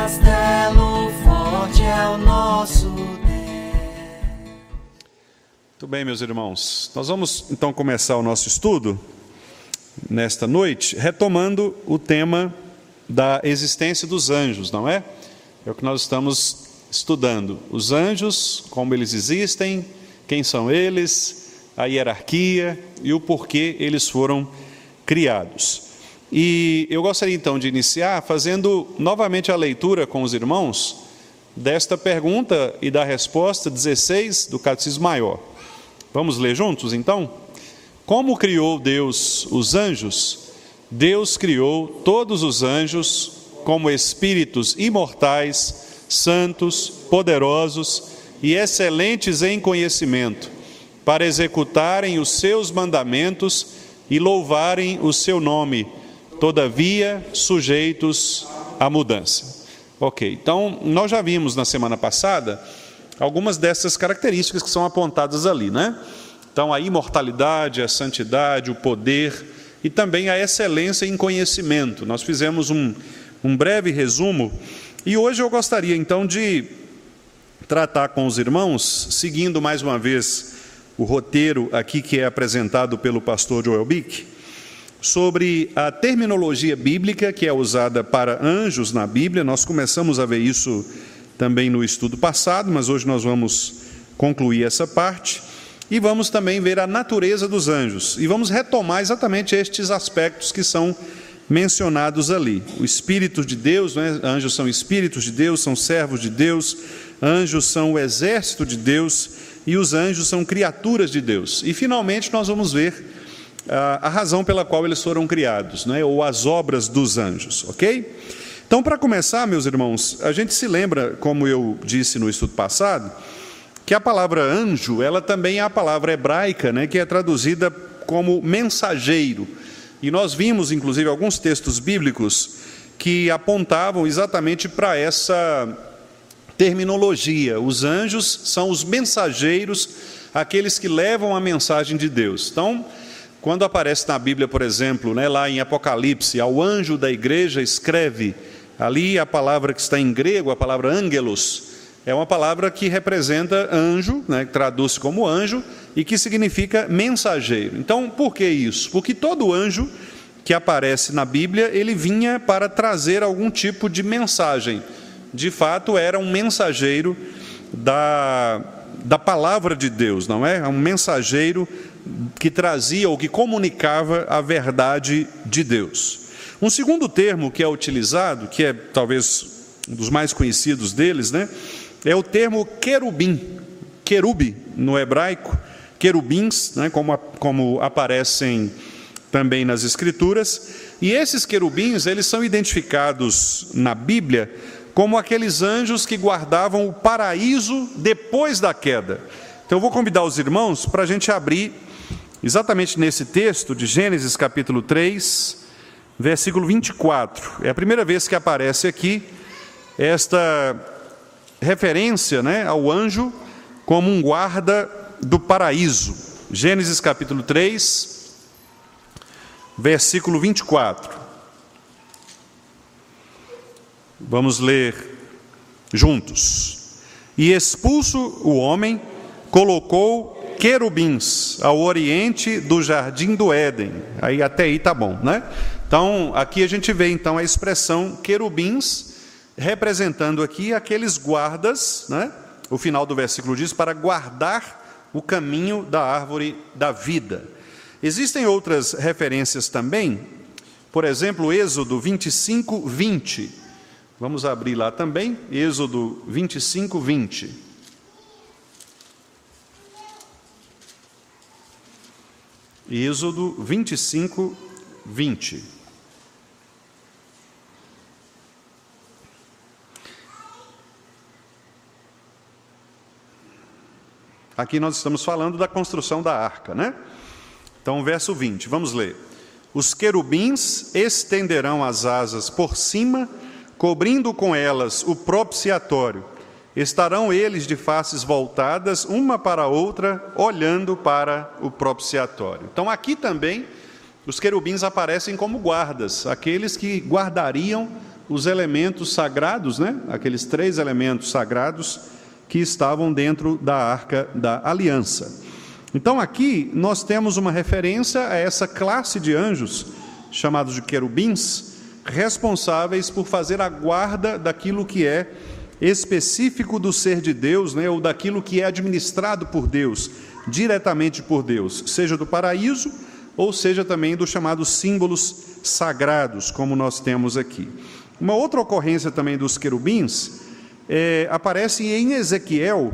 castelo forte é o nosso Deus. Muito bem, meus irmãos. Nós vamos então começar o nosso estudo nesta noite, retomando o tema da existência dos anjos, não é? É o que nós estamos estudando. Os anjos, como eles existem, quem são eles, a hierarquia e o porquê eles foram criados. E eu gostaria então de iniciar fazendo novamente a leitura com os irmãos desta pergunta e da resposta 16 do Catecismo Maior. Vamos ler juntos então? Como criou Deus os anjos? Deus criou todos os anjos como espíritos imortais, santos, poderosos e excelentes em conhecimento, para executarem os seus mandamentos e louvarem o seu nome, todavia sujeitos à mudança. Ok, então nós já vimos na semana passada algumas dessas características que são apontadas ali, né? Então a imortalidade, a santidade, o poder e também a excelência em conhecimento. Nós fizemos um breve resumo e hoje eu gostaria então de tratar com os irmãos, seguindo mais uma vez o roteiro aqui que é apresentado pelo pastor Joel Bick, sobre a terminologia bíblica que é usada para anjos na Bíblia. Nós começamos a ver isso também no estudo passado, mas hoje nós vamos concluir essa parte. E vamos também ver a natureza dos anjos. E vamos retomar exatamente estes aspectos que são mencionados ali. O Espírito de Deus, né? Anjos são espíritos de Deus, são servos de Deus. Anjos são o exército de Deus. E os anjos são criaturas de Deus. E finalmente nós vamos ver a razão pela qual eles foram criados, né? Ou as obras dos anjos, ok? Então, para começar, meus irmãos, a gente se lembra, como eu disse no estudo passado, que a palavra anjo, ela também é a palavra hebraica, né, que é traduzida como mensageiro. E nós vimos, inclusive, alguns textos bíblicos que apontavam exatamente para essa terminologia. Os anjos são os mensageiros, aqueles que levam a mensagem de Deus. Então, quando aparece na Bíblia, por exemplo, né, lá em Apocalipse, ao anjo da igreja escreve, ali a palavra que está em grego, a palavra angelos, é uma palavra que representa anjo, né, que traduz como anjo, e que significa mensageiro. Então, por que isso? Porque todo anjo que aparece na Bíblia, ele vinha para trazer algum tipo de mensagem. De fato, era um mensageiro da palavra de Deus, não é? Um mensageiro que trazia ou que comunicava a verdade de Deus. Um segundo termo que é utilizado, que é talvez um dos mais conhecidos deles, né, é o termo querubim, querube no hebraico, querubins, né, como aparecem também nas Escrituras. E esses querubins, eles são identificados na Bíblia como aqueles anjos que guardavam o paraíso depois da queda. Então eu vou convidar os irmãos para a gente abrir exatamente nesse texto de Gênesis capítulo 3, versículo 24. É a primeira vez que aparece aqui esta referência, né, ao anjo como um guarda do paraíso. Gênesis capítulo 3, versículo 24. Vamos ler juntos. E expulso o homem, colocou querubins ao oriente do jardim do Éden. Aí até aí tá bom, né? Então, aqui a gente vê então a expressão querubins, representando aqui aqueles guardas, né? O final do versículo diz, para guardar o caminho da árvore da vida. Existem outras referências também, por exemplo, Êxodo 25, 20. Vamos abrir lá também, Êxodo 25, 20. Êxodo 25, 20. Aqui nós estamos falando da construção da arca, né? Então, verso 20, vamos ler. Os querubins estenderão as asas por cima, cobrindo com elas o propiciatório. Estarão eles de faces voltadas, uma para a outra, olhando para o propiciatório. Então, aqui também, os querubins aparecem como guardas, aqueles que guardariam os elementos sagrados, né? Aqueles 3 elementos sagrados que estavam dentro da Arca da Aliança. Então aqui nós temos uma referência a essa classe de anjos, chamados de querubins, responsáveis por fazer a guarda daquilo que é específico do ser de Deus, né? Ou daquilo que é administrado por Deus, diretamente por Deus, seja do paraíso, ou seja também dos chamados símbolos sagrados, como nós temos aqui. Uma outra ocorrência também dos querubins aparece em Ezequiel,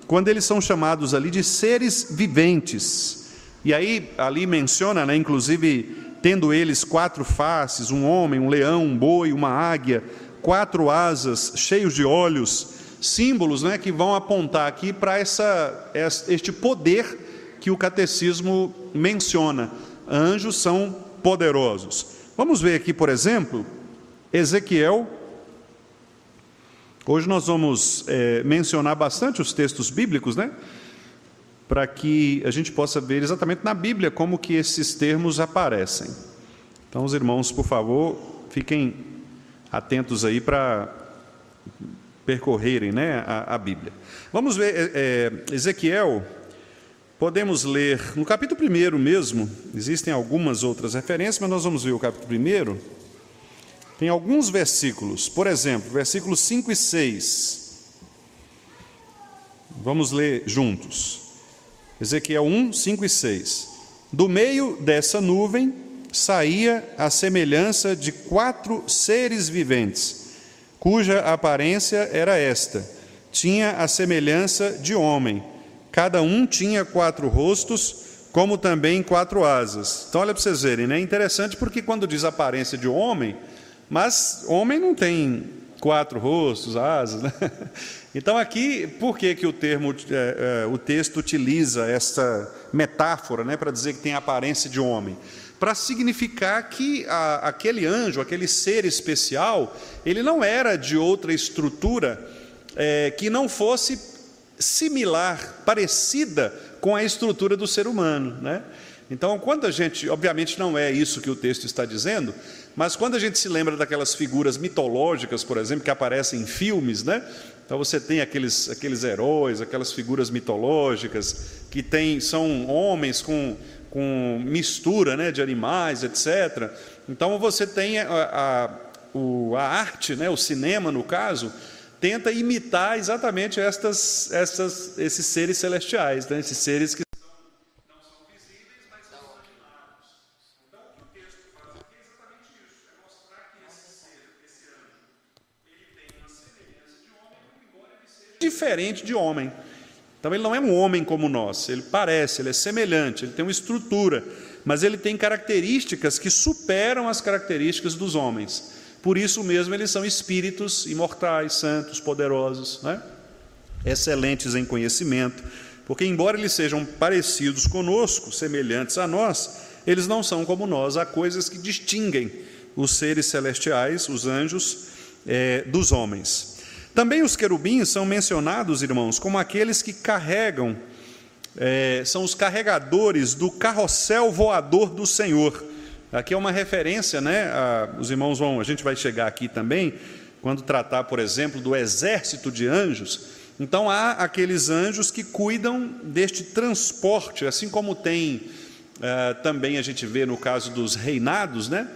quando eles são chamados ali de seres viventes. E aí, ali menciona, né, inclusive, tendo eles 4 faces, um homem, um leão, um boi, uma águia, 4 asas, cheios de olhos, símbolos, né, que vão apontar aqui para este poder que o catecismo menciona. Anjos são poderosos. Vamos ver aqui, por exemplo, Ezequiel. Hoje nós vamos mencionar bastante os textos bíblicos, né? Para que a gente possa ver exatamente na Bíblia como que esses termos aparecem. Então, os irmãos, por favor, fiquem atentos aí para percorrerem, né, a Bíblia. Vamos ver Ezequiel. Podemos ler no capítulo 1 mesmo, existem algumas outras referências, mas nós vamos ver o capítulo 1. Tem alguns versículos, por exemplo, versículos 5 e 6. Vamos ler juntos. Ezequiel 1, 5 e 6. Do meio dessa nuvem saía a semelhança de 4 seres viventes, cuja aparência era esta: tinha a semelhança de homem. Cada um tinha 4 rostos, como também 4 asas. Então, olha para vocês verem, né? É interessante porque quando diz aparência de homem, mas homem não tem 4 rostos, asas, né? Então, aqui, por que o texto utiliza essa metáfora, né, para dizer que tem a aparência de homem? Para significar que aquele anjo, aquele ser especial, ele não era de outra estrutura que não fosse similar, parecida com a estrutura do ser humano, né? Então, quando a gente, obviamente não é isso que o texto está dizendo, mas quando a gente se lembra daquelas figuras mitológicas, por exemplo, que aparecem em filmes, né? Então você tem aqueles heróis, aquelas figuras mitológicas que são homens com mistura, né, de animais, etc. Então você tem a arte, né, o cinema no caso, tenta imitar exatamente esses seres celestiais, né? Esses seres que não são visíveis, mas são imaginados. Então, o que o texto faz aqui é exatamente isso: é mostrar que esse anjo, ele tem uma semelhança de homem, embora ele seja diferente de homem. Então, ele não é um homem como nós, ele é semelhante, ele tem uma estrutura, mas ele tem características que superam as características dos homens. Por isso mesmo eles são espíritos imortais, santos, poderosos, né? Excelentes em conhecimento, porque embora eles sejam parecidos conosco, semelhantes a nós, eles não são como nós. Há coisas que distinguem os seres celestiais, os anjos, dos homens. Também os querubins são mencionados, irmãos, como aqueles que carregam, são os carregadores do carrossel voador do Senhor. Aqui é uma referência, né? Os irmãos a gente vai chegar aqui também, quando tratar, por exemplo, do exército de anjos. Então, há aqueles anjos que cuidam deste transporte, assim como tem, também a gente vê no caso dos reinados, né?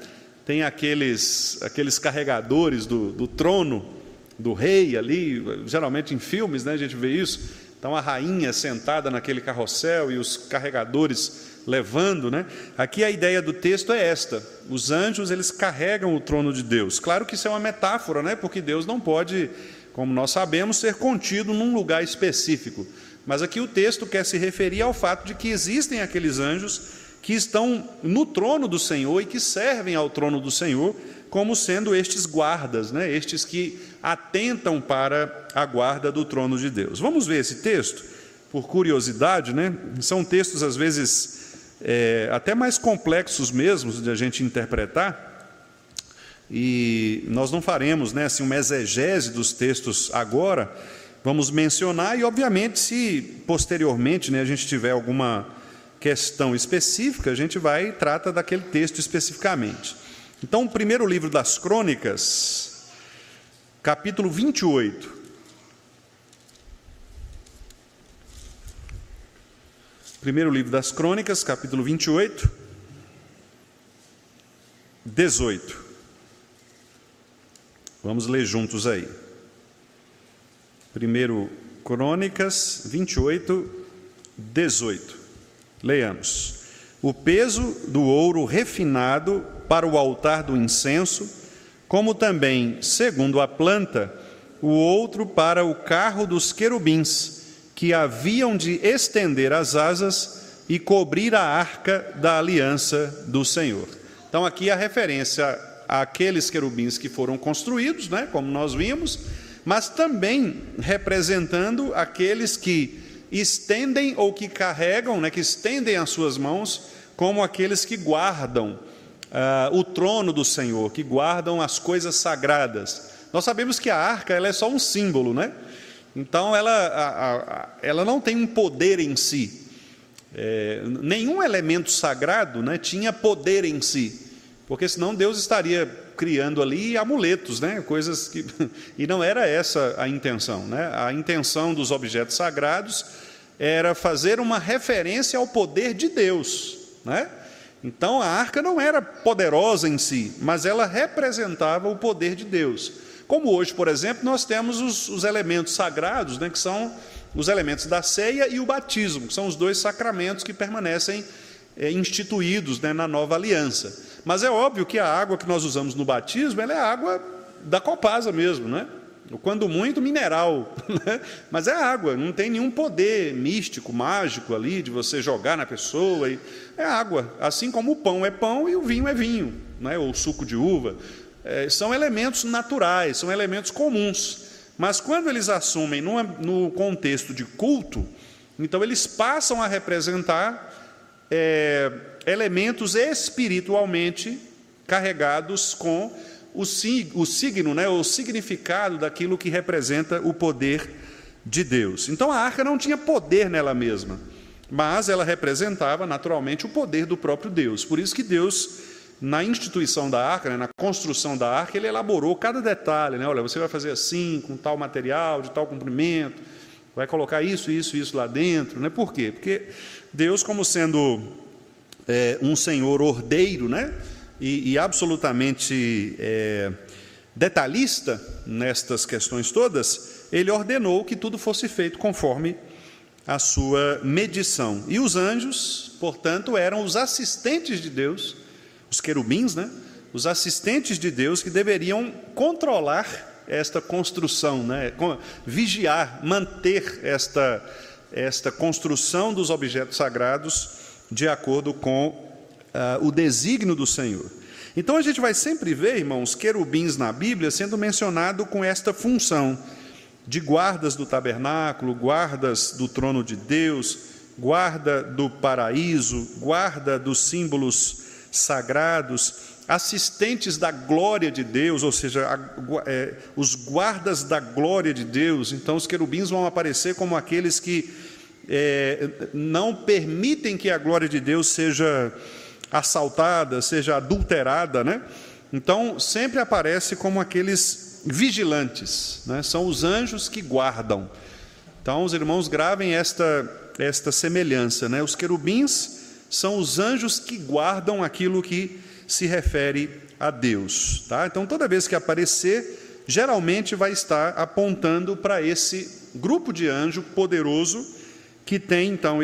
Tem aqueles carregadores do trono do rei ali, geralmente em filmes, né, a gente vê isso. Então, a rainha sentada naquele carrossel e os carregadores levando, né? Aqui a ideia do texto é esta: os anjos, eles carregam o trono de Deus. Claro que isso é uma metáfora, né? Porque Deus não pode, como nós sabemos, ser contido num lugar específico. Mas aqui o texto quer se referir ao fato de que existem aqueles anjos que estão no trono do Senhor e que servem ao trono do Senhor, como sendo estes guardas, né? Estes que atentam para a guarda do trono de Deus. Vamos ver esse texto, por curiosidade, né? São textos, às vezes, até mais complexos mesmo de a gente interpretar, e nós não faremos, né, assim, uma exegese dos textos agora. Vamos mencionar, e obviamente se posteriormente, né, a gente tiver alguma questão específica, a gente vai e trata daquele texto especificamente. Então, o primeiro livro das Crônicas, capítulo 28. Primeiro livro das Crônicas, capítulo 28, 18. Vamos ler juntos aí. Primeiro Crônicas 28, 18. Leiamos. O peso do ouro refinado para o altar do incenso, como também, segundo a planta, o outro para o carro dos querubins, que haviam de estender as asas e cobrir a arca da aliança do Senhor. Então aqui a referência àqueles querubins que foram construídos, né, como nós vimos, mas também representando aqueles que estendem ou que carregam, né, que estendem as suas mãos, como aqueles que guardam o trono do Senhor, que guardam as coisas sagradas. Nós sabemos que a arca ela é só um símbolo, né? Então ela não tem um poder em si. Nenhum elemento sagrado, né, tinha poder em si, porque senão Deus estaria criando ali amuletos, né, coisas que... E não era essa a intenção, né? A intenção dos objetos sagrados era fazer uma referência ao poder de Deus, né? Então a arca não era poderosa em si, mas ela representava o poder de Deus. Como hoje, por exemplo, nós temos os elementos sagrados, né, que são os elementos da ceia e o batismo, que são os dois sacramentos que permanecem instituídos, né, na nova aliança. Mas é óbvio que a água que nós usamos no batismo, ela é a água da copasa mesmo, né? Quando muito, mineral, né? Mas é água, não tem nenhum poder místico, mágico ali, de você jogar na pessoa. É água, assim como o pão é pão e o vinho é vinho, né? Ou suco de uva. São elementos naturais, são elementos comuns. Mas quando eles assumem no contexto de culto, então eles passam a representar elementos espiritualmente carregados com o signo, né, o significado daquilo que representa o poder de Deus. Então a arca não tinha poder nela mesma, mas ela representava naturalmente o poder do próprio Deus. Por isso que Deus, na instituição da arca, né, na construção da arca, ele elaborou cada detalhe, né? Olha, você vai fazer assim, com tal material, de tal comprimento, vai colocar isso, isso, isso lá dentro, né? Por quê? Porque Deus, como sendo um Senhor ordeiro, né, e absolutamente detalhista nestas questões todas, ele ordenou que tudo fosse feito conforme a sua medição. E os anjos, portanto, eram os assistentes de Deus, os querubins, né, os assistentes de Deus que deveriam controlar esta construção, né, vigiar, manter esta construção dos objetos sagrados de acordo com o desígnio do Senhor. Então a gente vai sempre ver, irmãos, querubins na Bíblia sendo mencionado com esta função de guardas do tabernáculo, guardas do trono de Deus, guarda do paraíso, guarda dos símbolos sagrados, assistentes da glória de Deus, ou seja, os guardas da glória de Deus. Então os querubins vão aparecer como aqueles que não permitem que a glória de Deus seja assaltada, seja adulterada, né? Então sempre aparece como aqueles vigilantes, né? São os anjos que guardam. Então os irmãos gravem esta semelhança, né? Os querubins são os anjos que guardam aquilo que se refere a Deus, tá? Então toda vez que aparecer, geralmente vai estar apontando para esse grupo de anjo poderoso que tem então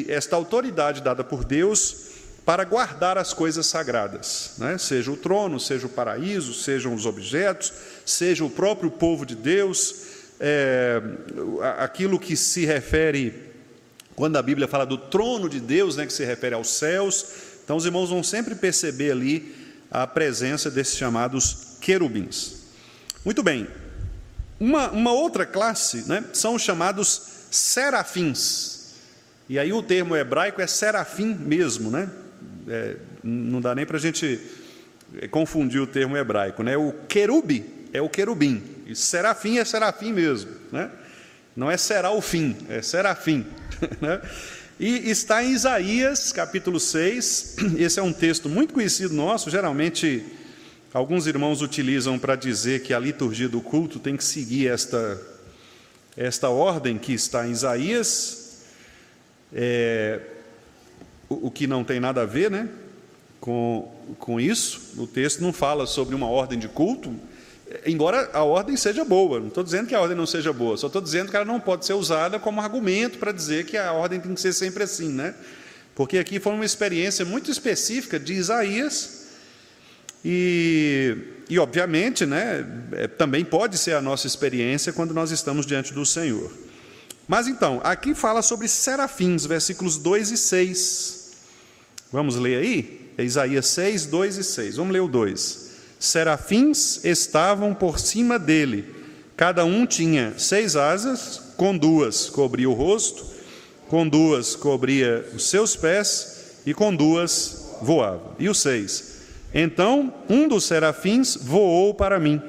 esta autoridade dada por Deus para guardar as coisas sagradas, né? Seja o trono, seja o paraíso, sejam os objetos, seja o próprio povo de Deus, aquilo que se refere, quando a Bíblia fala do trono de Deus, né, que se refere aos céus. Então os irmãos vão sempre perceber ali a presença desses chamados querubins. Muito bem, uma outra classe, né, são os chamados serafins, e aí o termo hebraico é serafim mesmo, né? Não dá nem para a gente confundir o termo hebraico, né? O querube é o querubim, e serafim é serafim mesmo, né? Não é serafim, é serafim, né? E está em Isaías, capítulo 6, esse é um texto muito conhecido nosso, geralmente alguns irmãos utilizam para dizer que a liturgia do culto tem que seguir esta ordem que está em Isaías, o que não tem nada a ver, né, com isso. O texto não fala sobre uma ordem de culto, embora a ordem seja boa. Não estou dizendo que a ordem não seja boa, só estou dizendo que ela não pode ser usada como argumento para dizer que a ordem tem que ser sempre assim, né? Porque aqui foi uma experiência muito específica de Isaías, e obviamente, né, também pode ser a nossa experiência quando nós estamos diante do Senhor. Mas então, aqui fala sobre serafins, versículos 2 e 6. Vamos ler aí? É Isaías 6, 2 e 6. Vamos ler o 2. Serafins estavam por cima dele, cada um tinha 6 asas, com 2 cobria o rosto, com 2 cobria os seus pés, e com 2 voava. E o 6. Então um dos serafins voou para mim,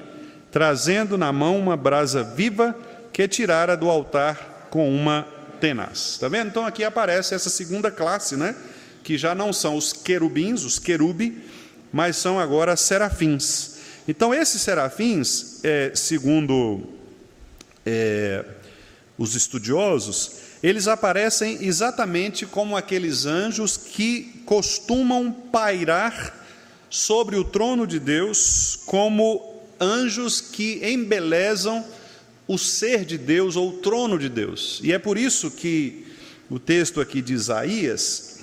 trazendo na mão uma brasa viva que tirara do altar com uma tenaz. Está vendo? Então aqui aparece essa segunda classe, né? Que já não são os querubins, os querube, mas são agora serafins. Então esses serafins, segundo os estudiosos, eles aparecem exatamente como aqueles anjos que costumam pairar sobre o trono de Deus, como anjos que embelezam o ser de Deus ou o trono de Deus. E é por isso que o texto aqui de Isaías,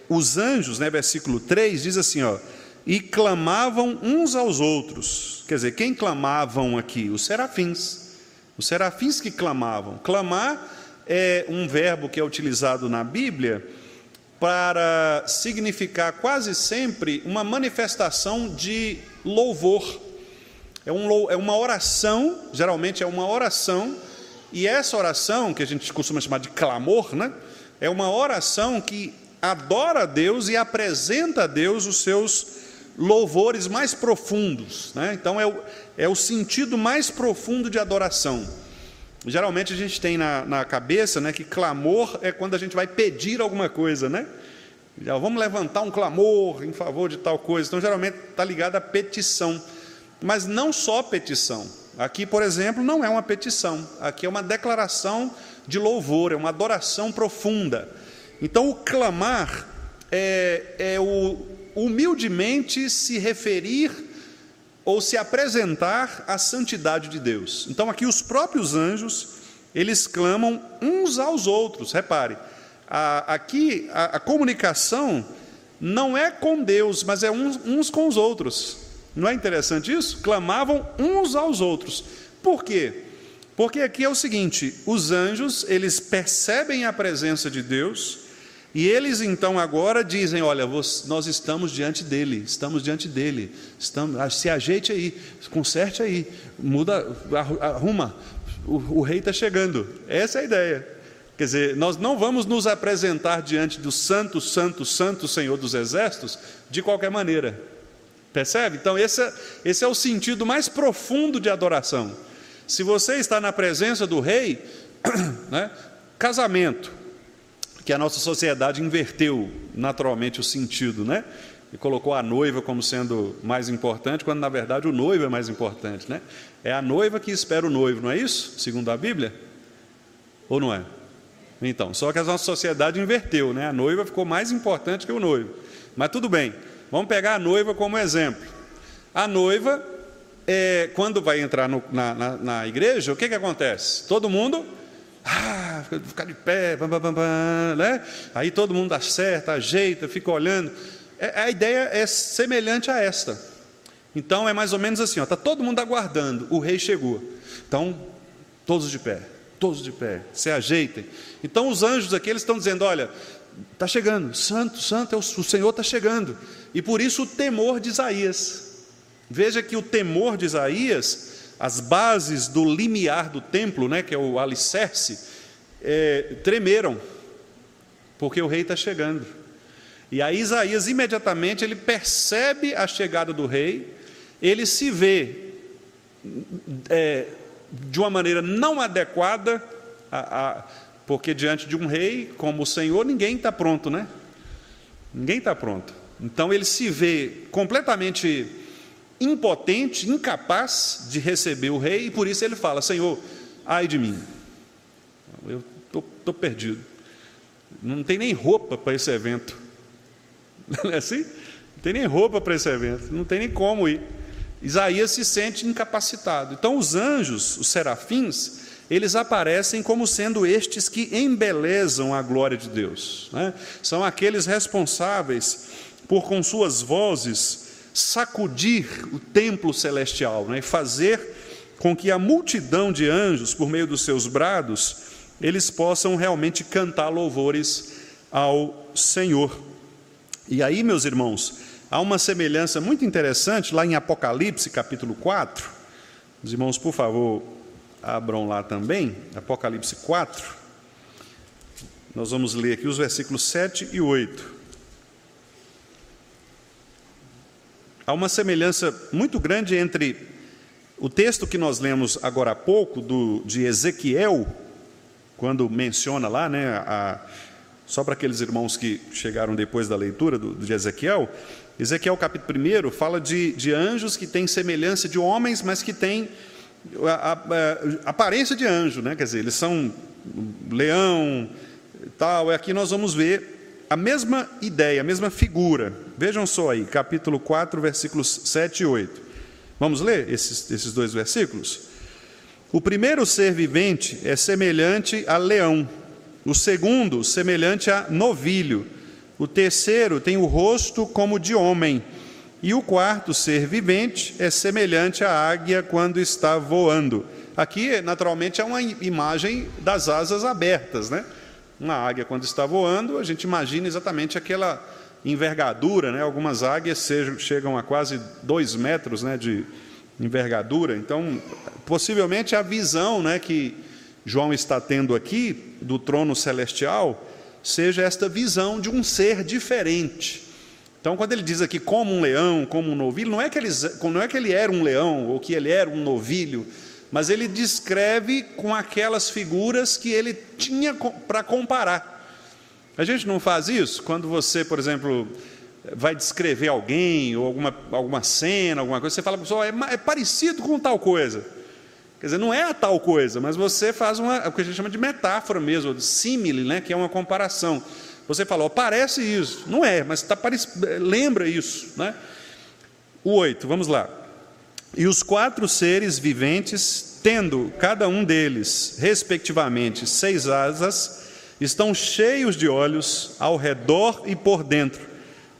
os anjos, né, versículo 3, diz assim, ó, e clamavam uns aos outros. Quer dizer, quem clamavam aqui? Os serafins que clamavam. Clamar é um verbo que é utilizado na Bíblia para significar quase sempre uma manifestação de louvor. É uma oração, geralmente é uma oração, e essa oração, que a gente costuma chamar de clamor, né, é uma oração que adora a Deus e apresenta a Deus os seus louvores mais profundos, né? Então é o sentido mais profundo de adoração. Geralmente a gente tem na cabeça, né, que clamor é quando a gente vai pedir alguma coisa, né? Já vamos levantar um clamor em favor de tal coisa. Então geralmente está ligado à petição, mas não só petição. Aqui, por exemplo, não é uma petição, aqui é uma declaração de louvor, é uma adoração profunda. Então o clamar é o humildemente se referir ou se apresentar à santidade de Deus. Então aqui os próprios anjos, eles clamam uns aos outros. Repare, aqui a comunicação não é com Deus, mas é uns com os outros. Não é interessante isso? Clamavam uns aos outros. Por quê? Porque aqui é o seguinte, os anjos, eles percebem a presença de Deus, e eles então agora dizem, olha, nós estamos diante dele, se ajeite aí, conserte aí, muda, arruma, o rei está chegando. Essa é a ideia. Quer dizer, nós não vamos nos apresentar diante do santo, santo, santo Senhor dos Exércitos de qualquer maneira. Percebe? Então esse é o sentido mais profundo de adoração. Se você está na presença do rei, né, casamento, que a nossa sociedade inverteu naturalmente o sentido, né? E colocou a noiva como sendo mais importante, quando na verdade o noivo é mais importante, né? É a noiva que espera o noivo, não é isso? Segundo a Bíblia? Ou não é? Então, só que a nossa sociedade inverteu, né? A noiva ficou mais importante que o noivo. Mas tudo bem, vamos pegar a noiva como exemplo. A noiva, quando vai entrar na igreja, o que acontece? Todo mundo... ficar de pé, né? Aí todo mundo acerta, ajeita, fica olhando. A ideia é semelhante a esta. Então é mais ou menos assim, está todo mundo aguardando, o rei chegou. Então, todos de pé, se ajeitem. Então os anjos aqui, eles estão dizendo, olha, está chegando, santo, santo, o Senhor está chegando. E por isso o temor de Isaías. Veja que o temor de Isaías, as bases do limiar do templo, né, que é o alicerce, tremeram, porque o rei está chegando. E aí Isaías imediatamente ele percebe a chegada do rei, ele se vê de uma maneira não adequada, porque diante de um rei como o Senhor ninguém está pronto, né? Ninguém está pronto. Então ele se vê completamente impotente, incapaz de receber o rei, e por isso ele fala: Senhor, ai de mim, eu estou perdido, não tem nem roupa para esse evento. Não é assim? Não tem nem roupa para esse evento, não tem nem como ir. Isaías se sente incapacitado. Então os anjos, os serafins, eles aparecem como sendo estes que embelezam a glória de Deus, né? São aqueles responsáveis por, com suas vozes, sacudir o templo celestial, né? E fazer com que a multidão de anjos, por meio dos seus brados, eles possam realmente cantar louvores ao Senhor. E aí, meus irmãos, há uma semelhança muito interessante lá em Apocalipse, capítulo 4. Os irmãos, por favor, abram lá também, Apocalipse 4. Nós vamos ler aqui os versículos 7 e 8. Há uma semelhança muito grande entre o texto que nós lemos agora há pouco, de Ezequiel, quando menciona lá, né, só para aqueles irmãos que chegaram depois da leitura de Ezequiel, Ezequiel capítulo 1 fala de anjos que têm semelhança de homens, mas que têm a aparência de anjo, né? Quer dizer, eles são leão e tal. E aqui nós vamos ver a mesma ideia, a mesma figura. Vejam só aí, capítulo 4, versículos 7 e 8. Vamos ler esses dois versículos? O primeiro ser vivente é semelhante a leão, o segundo semelhante a novilho, o terceiro tem o rosto como de homem, e o quarto ser vivente é semelhante à águia quando está voando. Aqui, naturalmente, é uma imagem das asas abertas, né? Uma águia, quando está voando, a gente imagina exatamente aquela envergadura, né? Algumas águias chegam a quase 2 metros, né, de envergadura. Então, possivelmente, a visão, né, que João está tendo aqui do trono celestial seja esta visão de um ser diferente. Então, quando ele diz aqui como um leão, como um novilho, não é que ele era um leão ou que ele era um novilho, mas ele descreve com aquelas figuras que ele tinha para comparar. A gente não faz isso? Quando você, por exemplo, vai descrever alguém ou alguma cena, alguma coisa, você fala para a pessoa: é parecido com tal coisa. Quer dizer, não é a tal coisa, mas você faz o que a gente chama de metáfora mesmo, de símile, né, que é uma comparação. Você fala: parece isso. Não é, mas lembra isso, né? O 8, vamos lá. E os 4 seres viventes, tendo cada um deles, respectivamente, 6 asas, estão cheios de olhos ao redor e por dentro.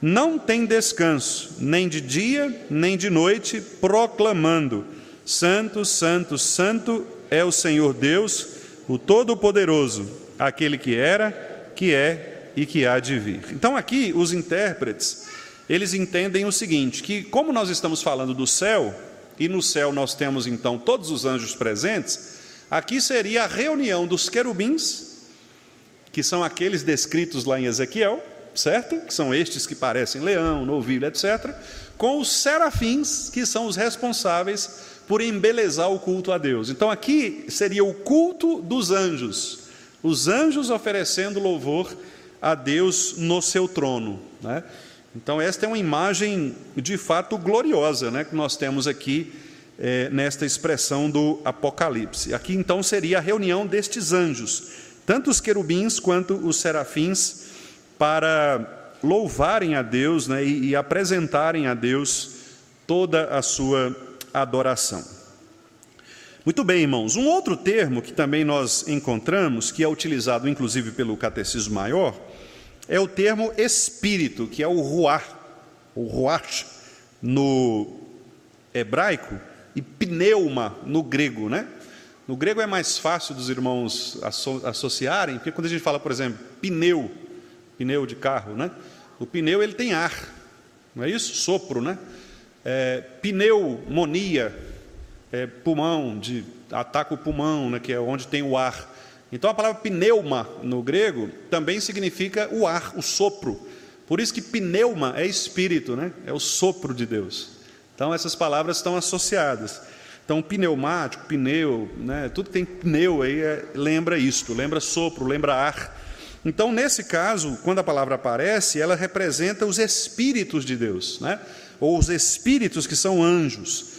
Não tem descanso, nem de dia, nem de noite, proclamando: Santo, Santo, Santo é o Senhor Deus, o Todo-Poderoso, aquele que era, que é e que há de vir. Então aqui os intérpretes, eles entendem o seguinte, que como nós estamos falando do céu, e no céu nós temos então todos os anjos presentes, aqui seria a reunião dos querubins, que são aqueles descritos lá em Ezequiel, certo? Que são estes que parecem leão, novilho, etc., com os serafins, que são os responsáveis por embelezar o culto a Deus. Então aqui seria o culto dos anjos, os anjos oferecendo louvor a Deus no seu trono, né? Então esta é uma imagem de fato gloriosa, né, que nós temos aqui nesta expressão do Apocalipse. Aqui então seria a reunião destes anjos, tanto os querubins quanto os serafins, para louvarem a Deus, né, e apresentarem a Deus toda a sua adoração. Muito bem, irmãos. Um outro termo que também nós encontramos, que é utilizado inclusive pelo Catecismo Maior, é o termo espírito, que é o ruach no hebraico e pneuma no grego, né? No grego é mais fácil dos irmãos associarem, porque quando a gente fala, por exemplo, pneu de carro, né? O pneu, ele tem ar, não é isso? Sopro, né? Pneumonia, pulmão, ataca o pulmão, né, que é onde tem o ar. Então a palavra pneuma no grego também significa o ar, o sopro. Por isso que pneuma é espírito, né? É o sopro de Deus. Então essas palavras estão associadas. Então pneumático, pneu, né? Tudo que tem pneu aí lembra isto, lembra sopro, lembra ar. Então nesse caso, quando a palavra aparece, ela representa os espíritos de Deus, né? ou os espíritos que são anjos.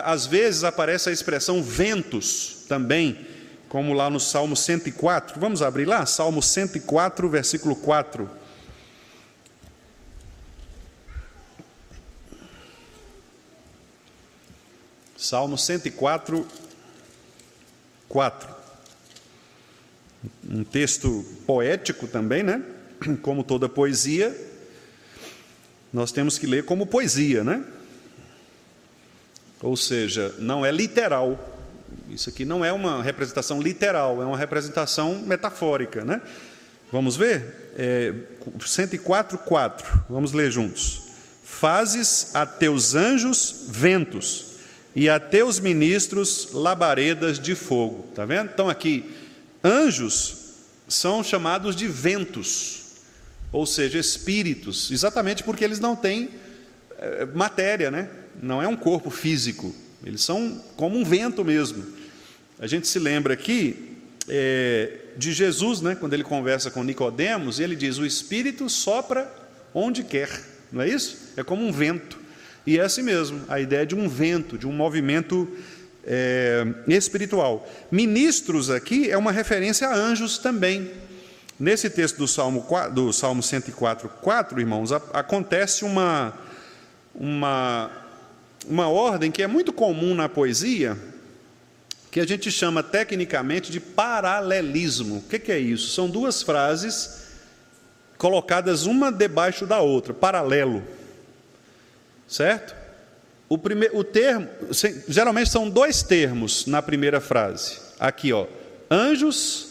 Às vezes aparece a expressão ventos também, como lá no Salmo 104. Vamos abrir lá? Salmo 104, versículo 4. Salmo 104, 4. Um texto poético também, né? Como toda poesia, nós temos que ler como poesia, né? Ou seja, não é literal. Isso aqui não é uma representação literal, é uma representação metafórica, né? Vamos ver? 104, 4. Vamos ler juntos. Fazes a teus anjos ventos, e a teus ministros labaredas de fogo. Está vendo? Então aqui, anjos são chamados de ventos, ou seja, espíritos, exatamente porque eles não têm matéria, né? Não é um corpo físico, eles são como um vento mesmo. A gente se lembra aqui de Jesus, né? Quando ele conversa com Nicodemos, e ele diz, o Espírito sopra onde quer, não é isso? É como um vento. E é assim mesmo, a ideia de um vento, de um movimento espiritual. Ministros aqui é uma referência a anjos também. Nesse texto do Salmo 104, 4, irmãos, acontece uma ordem que é muito comum na poesia, que a gente chama tecnicamente de paralelismo. O que é isso? São duas frases colocadas uma debaixo da outra, paralelo. Certo? O termo, geralmente são dois termos na primeira frase. Aqui, ó, anjos,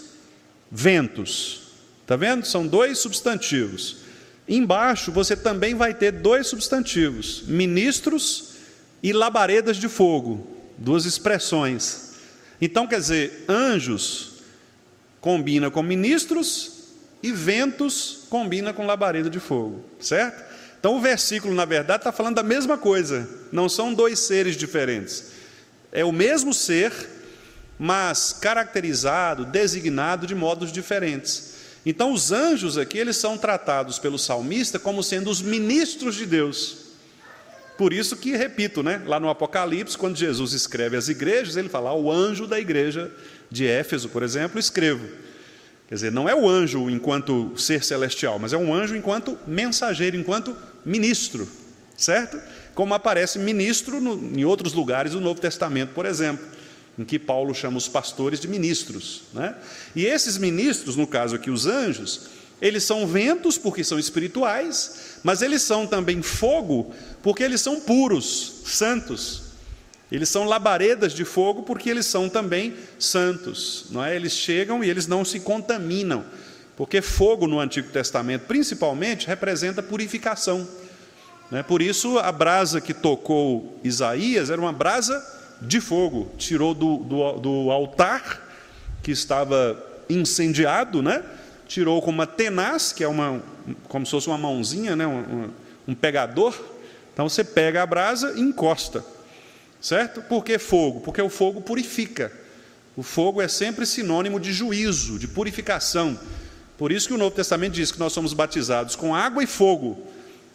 ventos. Está vendo? São dois substantivos. Embaixo você também vai ter dois substantivos, ministros e labaredas de fogo. Duas expressões. Então, quer dizer, anjos combina com ministros e ventos combina com labareda de fogo. Certo? Então o versículo, na verdade, está falando da mesma coisa, não são dois seres diferentes. É o mesmo ser, mas caracterizado, designado de modos diferentes. Então os anjos aqui, eles são tratados pelo salmista como sendo os ministros de Deus. Por isso que, repito, né, lá no Apocalipse, quando Jesus escreve as igrejas, ele fala, o anjo da igreja de Éfeso, por exemplo, escrevo. Quer dizer, não é o anjo enquanto ser celestial, mas é um anjo enquanto mensageiro, enquanto ministro, certo? Como aparece ministro em outros lugares do Novo Testamento, por exemplo, em que Paulo chama os pastores de ministros, né? E esses ministros, no caso aqui os anjos, eles são ventos porque são espirituais, mas eles são também fogo porque eles são puros, santos. Eles são labaredas de fogo porque eles são também santos, não é? Eles chegam e eles não se contaminam, porque fogo no Antigo Testamento, principalmente, representa purificação, né? Por isso a brasa que tocou Isaías era uma brasa de fogo, tirou do altar que estava incendiado, né? Tirou com uma tenaz, que é como se fosse uma mãozinha, né? um pegador. Então você pega a brasa e encosta. Certo? Por que fogo? Porque o fogo purifica. O fogo é sempre sinônimo de juízo, de purificação. Por isso que o Novo Testamento diz que nós somos batizados com água e fogo.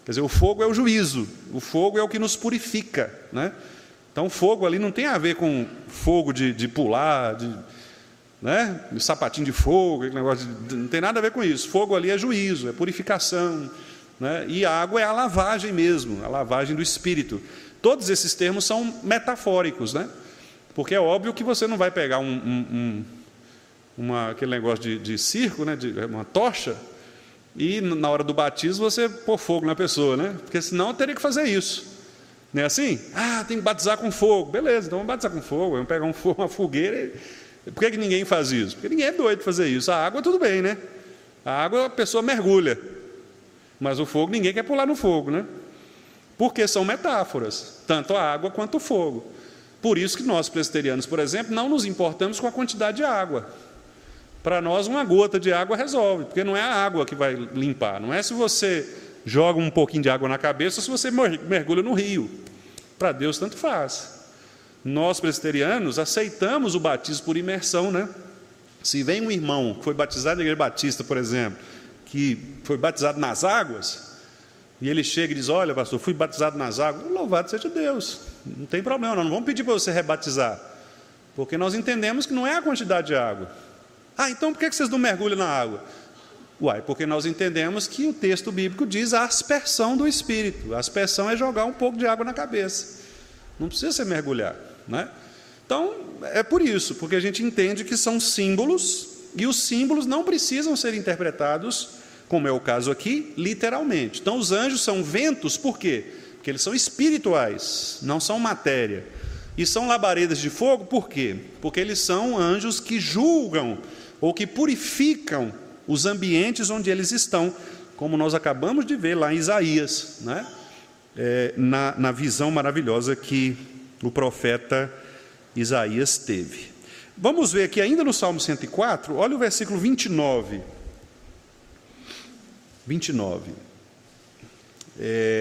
Quer dizer, o fogo é o juízo, o fogo é o que nos purifica, né? Então, o fogo ali não tem a ver com fogo de pular, né? Sapatinho de fogo, aquele negócio não tem nada a ver com isso. Fogo ali é juízo, é purificação, né? E a água é a lavagem mesmo, a lavagem do espírito. Todos esses termos são metafóricos, né? Porque é óbvio que você não vai pegar aquele negócio de circo, né? Uma tocha, e na hora do batismo você pôr fogo na pessoa, né? Porque senão eu teria que fazer isso. Não é assim? Tem que batizar com fogo. Beleza, então vamos batizar com fogo, vamos pegar uma fogueira. Por que ninguém faz isso? Porque ninguém é doido de fazer isso. A água tudo bem, né? A água a pessoa mergulha, mas o fogo ninguém quer pular no fogo, né? Porque são metáforas, tanto a água quanto o fogo. Por isso que nós, presbiterianos, por exemplo, não nos importamos com a quantidade de água. Para nós, uma gota de água resolve, porque não é a água que vai limpar. Não é se você joga um pouquinho de água na cabeça ou se você mergulha no rio. Para Deus, tanto faz. Nós, presbiterianos, aceitamos o batismo por imersão, né? Se vem um irmão que foi batizado na igreja batista, por exemplo, que foi batizado nas águas, e ele chega e diz: olha, pastor, fui batizado nas águas, louvado seja Deus, não tem problema, nós não vamos pedir para você rebatizar, porque nós entendemos que não é a quantidade de água. Então por que vocês não mergulham na água? Porque nós entendemos que o texto bíblico diz a aspersão do Espírito. A aspersão é jogar um pouco de água na cabeça, não precisa ser mergulhar, né? Então, é por isso, porque a gente entende que são símbolos, e os símbolos não precisam ser interpretados, como é o caso aqui, literalmente. Então, os anjos são ventos, por quê? Porque eles são espirituais, não são matéria. E são labaredas de fogo, por quê? Porque eles são anjos que julgam, ou que purificam os ambientes onde eles estão, como nós acabamos de ver lá em Isaías, né? Na visão maravilhosa que o profeta Isaías teve. Vamos ver aqui ainda no Salmo 104, olha o versículo 29. 29.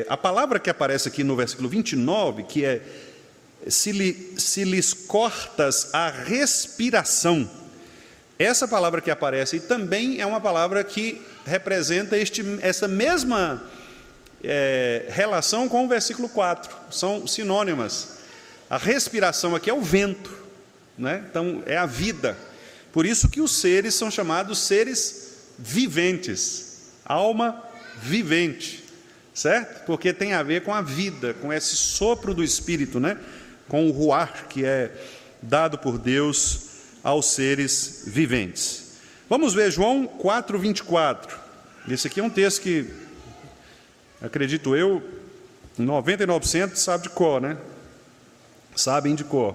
A palavra que aparece aqui no versículo 29, que é se lhes cortas a respiração, essa palavra que aparece também é uma palavra que representa essa mesma relação com o versículo 4, são sinônimas. A respiração aqui é o vento, né? Então é a vida, por isso que os seres são chamados seres viventes, alma vivente, certo? Porque tem a ver com a vida, com esse sopro do Espírito, né? Com o ruar que é dado por Deus aos seres viventes. Vamos ver João 4:24. Esse aqui é um texto que, acredito eu, 99% sabe de cor, né? Sabem de cor.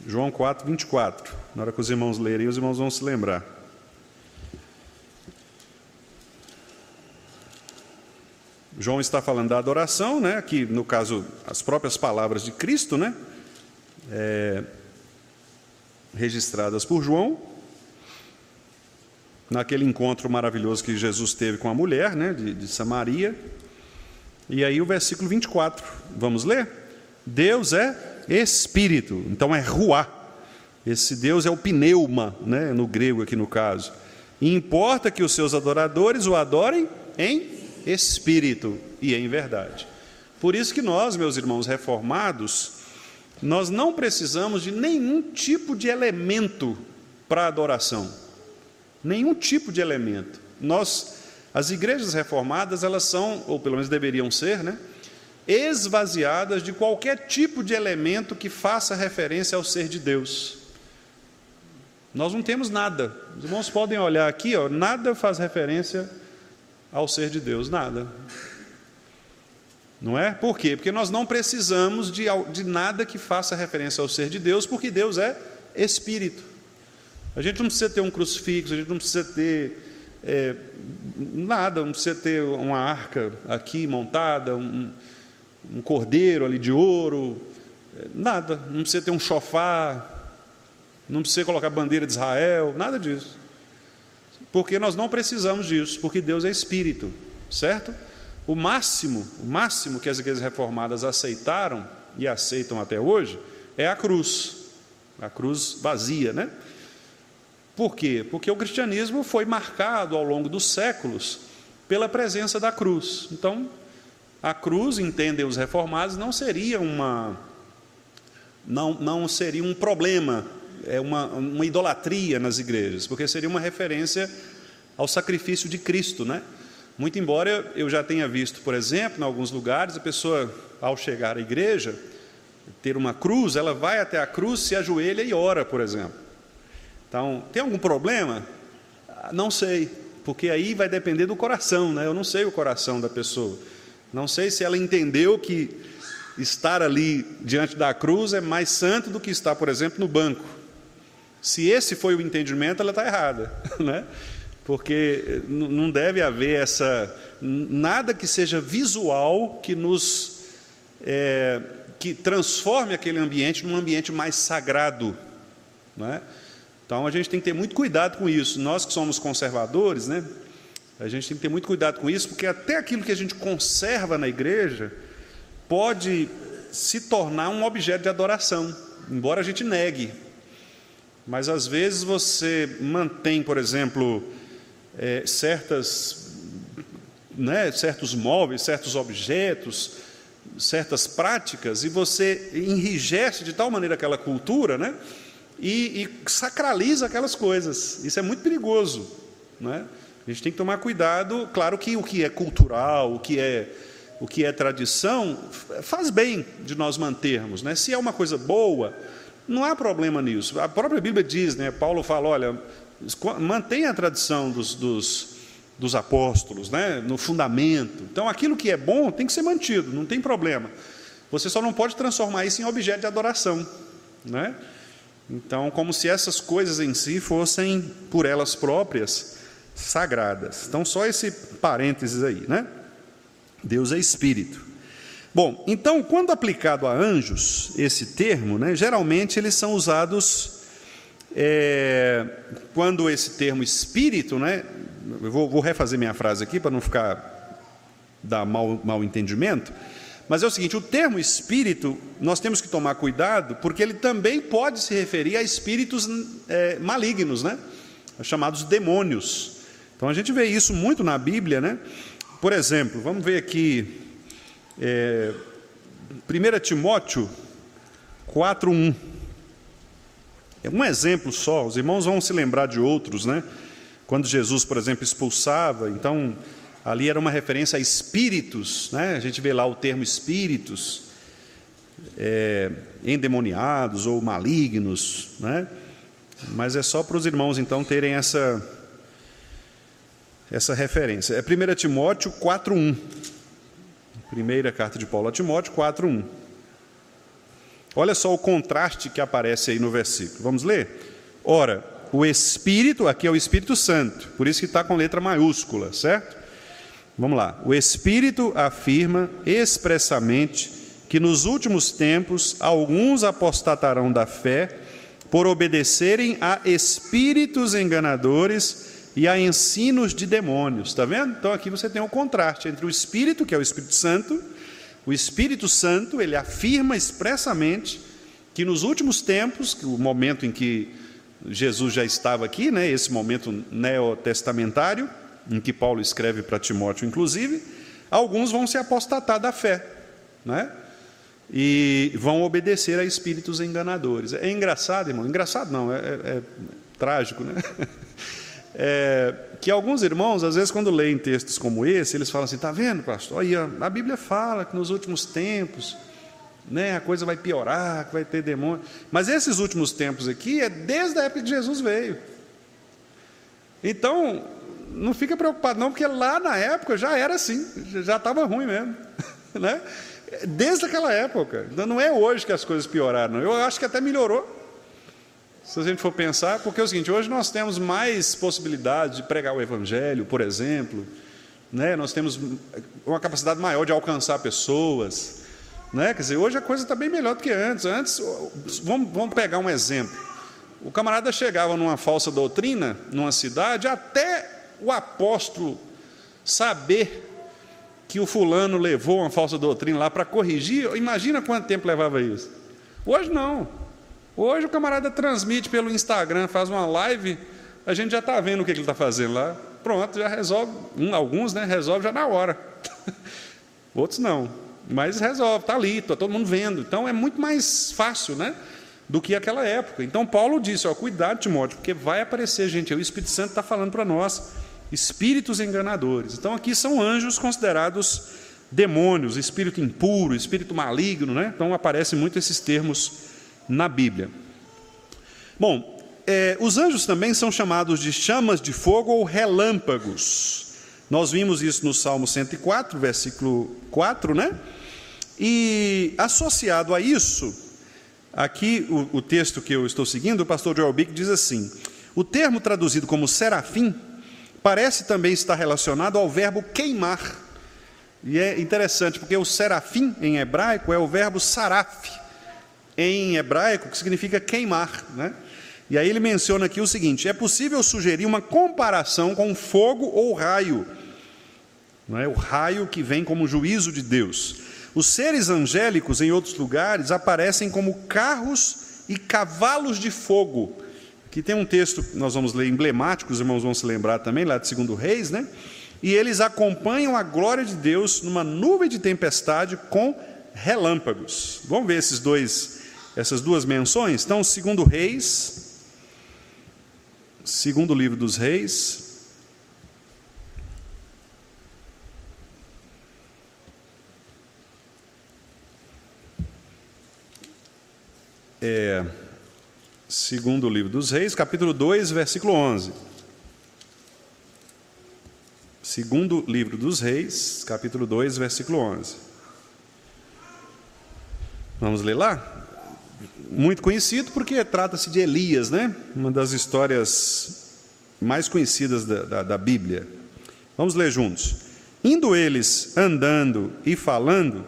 João 4:24. Na hora que os irmãos lerem, os irmãos vão se lembrar. João está falando da adoração, né? Aqui, no caso, as próprias palavras de Cristo, né? Registradas por João, naquele encontro maravilhoso que Jesus teve com a mulher, né? de Samaria. E aí o versículo 24, vamos ler? Deus é Espírito, então é ruá. Esse Deus é o pneuma, né? No grego aqui no caso. E importa que os seus adoradores o adorem em Espírito e em verdade. Por isso que nós, meus irmãos reformados, nós não precisamos de nenhum tipo de elemento para adoração. Nenhum tipo de elemento. As igrejas reformadas, elas são, ou pelo menos deveriam ser, né, esvaziadas de qualquer tipo de elemento que faça referência ao ser de Deus. Nós não temos nada. Os irmãos podem olhar aqui, nada faz referência ao ser de Deus, nada. Não é? Por quê? Porque nós não precisamos de nada que faça referência ao ser de Deus, porque Deus é Espírito. A gente não precisa ter um crucifixo, a gente não precisa ter nada, não precisa ter uma arca aqui montada, um cordeiro ali de ouro, nada, não precisa ter um shofar, não precisa colocar bandeira de Israel, nada disso. Porque nós não precisamos disso, porque Deus é Espírito, certo? O máximo que as igrejas reformadas aceitaram e aceitam até hoje é a cruz vazia, né? Por quê? Porque o cristianismo foi marcado ao longo dos séculos pela presença da cruz. Então, a cruz, entendem os reformados, não seria não seria um problema, uma idolatria nas igrejas, porque seria uma referência ao sacrifício de Cristo, né? Muito embora eu já tenha visto, por exemplo, em alguns lugares, a pessoa, ao chegar à igreja, ter uma cruz, ela vai até a cruz, se ajoelha e ora, por exemplo. Então, tem algum problema? Não sei, porque aí vai depender do coração, né? Eu não sei o coração da pessoa. Não sei se ela entendeu que estar ali diante da cruz é mais santo do que estar, por exemplo, no banco. Se esse foi o entendimento, ela está errada, né? Porque não deve haver nada que seja visual que que transforme aquele ambiente num ambiente mais sagrado, né? Então a gente tem que ter muito cuidado com isso. Nós que somos conservadores, né? A gente tem que ter muito cuidado com isso, porque até aquilo que a gente conserva na igreja pode se tornar um objeto de adoração, embora a gente negue. Mas às vezes você mantém, por exemplo, certas né, certos móveis, certos objetos, certas práticas, e você enrijece de tal maneira aquela cultura, né, e sacraliza aquelas coisas. Isso é muito perigoso, né? A gente tem que tomar cuidado. Claro que o que é cultural, o que é tradição, faz bem de nós mantermos, né? Se é uma coisa boa, não há problema nisso. A própria Bíblia diz, né? Paulo fala, olha, mantenha a tradição dos apóstolos, né? No fundamento. Então, aquilo que é bom tem que ser mantido, não tem problema. Você só não pode transformar isso em objeto de adoração, né? Então, como se essas coisas em si fossem, por elas próprias, sagradas. Então, só esse parênteses aí, né? Deus é espírito. Bom, então, quando aplicado a anjos, esse termo, né, geralmente eles são usados quando esse termo espírito, né, eu vou refazer minha frase aqui para não dar mal entendimento, mas é o seguinte, o termo espírito, nós temos que tomar cuidado, porque ele também pode se referir a espíritos malignos, né, chamados demônios. Então, a gente vê isso muito na Bíblia, né? Por exemplo, vamos ver aqui, 1 Timóteo 4:1. É um exemplo só, os irmãos vão se lembrar de outros, né? Quando Jesus, por exemplo, expulsava, então, ali era uma referência a espíritos, né? A gente vê lá o termo espíritos, endemoniados ou malignos, né? Mas é só para os irmãos, então, terem essa referência. É 1 Timóteo 4:1. Primeira carta de Paulo a Timóteo 4:1. Olha só o contraste que aparece aí no versículo. Vamos ler? Ora, o Espírito, aqui é o Espírito Santo, por isso que está com letra maiúscula, certo? Vamos lá. O Espírito afirma expressamente que nos últimos tempos alguns apostatarão da fé por obedecerem a espíritos enganadores e a ensinos de demônios. Está vendo? Então aqui você tem um contraste entre o Espírito, que é o Espírito Santo. O Espírito Santo, ele afirma expressamente que nos últimos tempos, que o momento em que Jesus já estava aqui, né, esse momento neotestamentário, em que Paulo escreve para Timóteo, inclusive, alguns vão se apostatar da fé, né? E vão obedecer a espíritos enganadores. É engraçado, irmão? Engraçado não, é trágico, né? Que alguns irmãos, às vezes, quando leem textos como esse, eles falam assim, está vendo, pastor? Aí, a Bíblia fala que nos últimos tempos, né, a coisa vai piorar, que vai ter demônio. Mas esses últimos tempos aqui é desde a época que Jesus veio. Então, não fica preocupado não, porque lá na época já era assim, já estava ruim mesmo, né? Desde aquela época. Então, não é hoje que as coisas pioraram, não. Eu acho que até melhorou. Se a gente for pensar, porque é o seguinte, hoje nós temos mais possibilidade de pregar o Evangelho, por exemplo, né? Nós temos uma capacidade maior de alcançar pessoas, né? Quer dizer, hoje a coisa está bem melhor do que antes. Antes, vamos pegar um exemplo. O camarada chegava numa falsa doutrina, numa cidade, até o apóstolo saber que o fulano levou uma falsa doutrina lá para corrigir, imagina quanto tempo levava isso. Hoje não. Hoje o camarada transmite pelo Instagram, faz uma live, a gente já está vendo o que ele está fazendo lá. Pronto, já resolve. Alguns, né, resolve já na hora. Outros não. Mas resolve, está ali, está todo mundo vendo. Então é muito mais fácil, né, do que aquela época. Então Paulo disse, ó, cuidado, Timóteo, porque vai aparecer, gente, o Espírito Santo está falando para nós, espíritos enganadores. Então aqui são anjos considerados demônios, espírito impuro, espírito maligno, né? Então aparecem muito esses termos na Bíblia. Bom, os anjos também são chamados de chamas de fogo ou relâmpagos. Nós vimos isso no Salmo 104, versículo 4, né? E associado a isso, aqui o texto que eu estou seguindo, o pastor Joel Bick diz assim, o termo traduzido como serafim parece também estar relacionado ao verbo queimar. E é interessante, porque o serafim em hebraico é o verbo saraf, em hebraico, que significa queimar, né? E aí ele menciona aqui o seguinte, é possível sugerir uma comparação com fogo ou raio, não é? O raio que vem como juízo de Deus. Os seres angélicos, em outros lugares, aparecem como carros e cavalos de fogo. Aqui tem um texto que nós vamos ler emblemático, os irmãos vão se lembrar também, lá de 2 Reis, né? e eles acompanham a glória de Deus numa nuvem de tempestade com relâmpagos. Vamos ver essas duas menções? Então, segundo Reis, segundo livro dos Reis, segundo livro dos Reis, capítulo 2, versículo 11. Segundo livro dos Reis, capítulo 2, versículo 11. Vamos ler lá? Muito conhecido porque trata-se de Elias, né? Uma das histórias mais conhecidas da Bíblia. Vamos ler juntos. Indo eles andando e falando,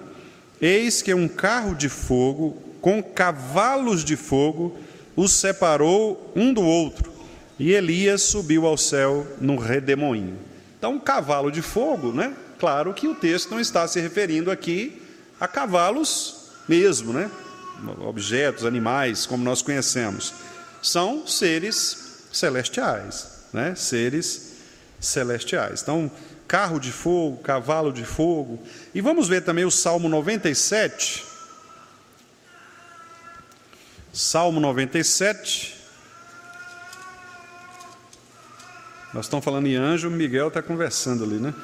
eis que um carro de fogo com cavalos de fogo os separou um do outro, e Elias subiu ao céu num redemoinho. Então, um cavalo de fogo, né? Claro que o texto não está se referindo aqui a cavalos mesmo, né? Objetos, animais, como nós conhecemos. São seres celestiais, né? Seres celestiais. Então, carro de fogo, cavalo de fogo. E vamos ver também o Salmo 97. Salmo 97. Nós estamos falando em anjo, o Miguel está conversando ali, né?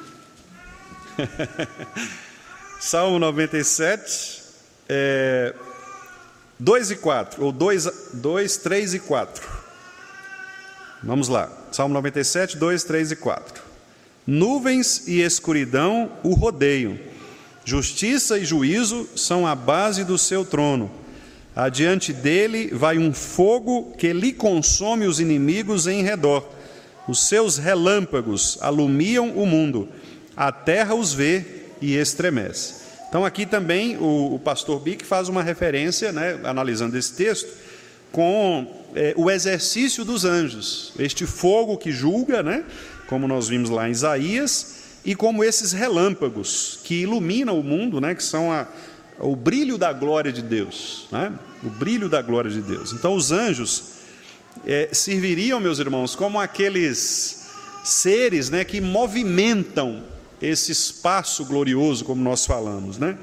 Salmo 97, 2 e 4, ou 2, 3 e 4. Vamos lá. Salmo 97, 2, 3 e 4. Nuvens e escuridão o rodeiam, justiça e juízo são a base do seu trono. Adiante dele vai um fogo que lhe consome os inimigos em redor. Os seus relâmpagos alumiam o mundo. A terra os vê e estremece. Então aqui também o pastor Bick faz uma referência, né, analisando esse texto, com o exercício dos anjos. Este fogo que julga, né, como nós vimos lá em Isaías, e como esses relâmpagos que iluminam o mundo, né, que são o brilho da glória de Deus, né? O brilho da glória de Deus. Então os anjos serviriam, meus irmãos, como aqueles seres, né, que movimentam esse espaço glorioso, como nós falamos, né?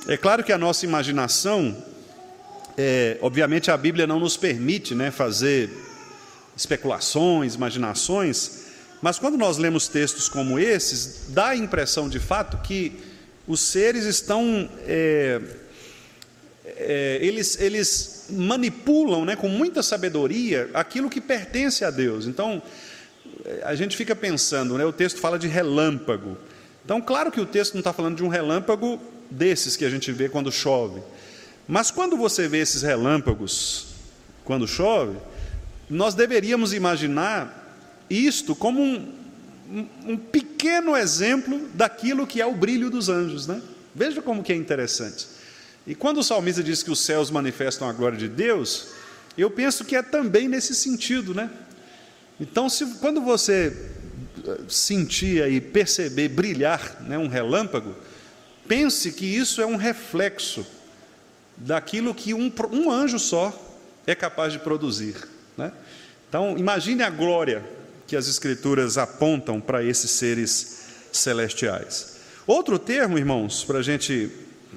É claro que a nossa imaginação, obviamente a Bíblia não nos permite, né, fazer especulações, imaginações, mas quando nós lemos textos como esses, dá a impressão de fato que os seres estão, eles manipulam, né, com muita sabedoria aquilo que pertence a Deus. Então, a gente fica pensando, né, o texto fala de relâmpago. Então, claro que o texto não está falando de um relâmpago desses que a gente vê quando chove. Mas quando você vê esses relâmpagos, quando chove, nós deveríamos imaginar isto como um pequeno exemplo daquilo que é o brilho dos anjos, né? Veja como que é interessante. E quando o salmista diz que os céus manifestam a glória de Deus, eu penso que é também nesse sentido, né? Então, quando você sentir e perceber brilhar, né, um relâmpago, pense que isso é um reflexo daquilo que um anjo só é capaz de produzir, né? Então, imagine a glória que as Escrituras apontam para esses seres celestiais. Outro termo, irmãos, para a gente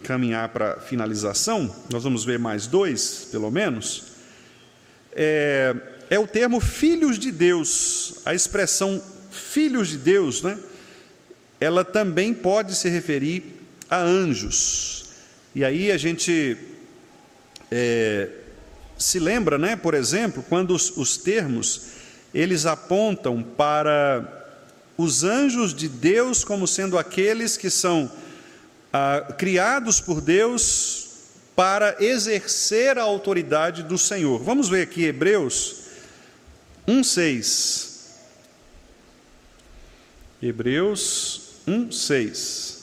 caminhar para a finalização, nós vamos ver mais dois, pelo menos, é o termo filhos de Deus. A expressão filhos de Deus, né, ela também pode se referir a anjos. E aí a gente se lembra, né, por exemplo, quando os termos eles apontam para os anjos de Deus como sendo aqueles que são criados por Deus para exercer a autoridade do Senhor. Vamos ver aqui Hebreus 1:6. Hebreus 1:6.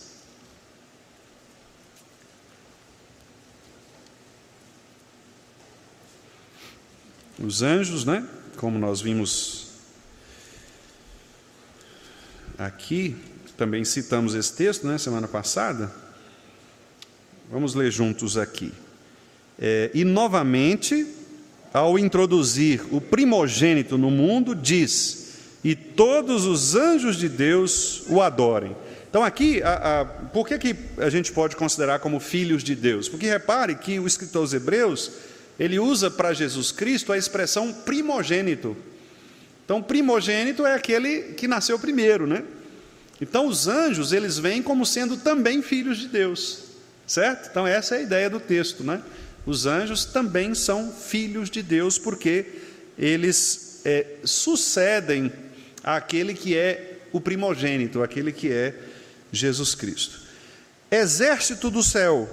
Os anjos, né? Como nós vimos aqui, também citamos esse texto, né, semana passada. Vamos ler juntos aqui. E novamente, ao introduzir o primogênito no mundo, diz: e todos os anjos de Deus o adorem. Então aqui, por que a gente pode considerar como filhos de Deus? Porque repare que o escritor aos Hebreus, ele usa para Jesus Cristo a expressão primogênito. Então primogênito é aquele que nasceu primeiro, né? Então os anjos, eles vêm como sendo também filhos de Deus, certo? Então essa é a ideia do texto, né? Os anjos também são filhos de Deus, porque eles sucedem àquele que é o primogênito, aquele que é Jesus Cristo. Exército do céu,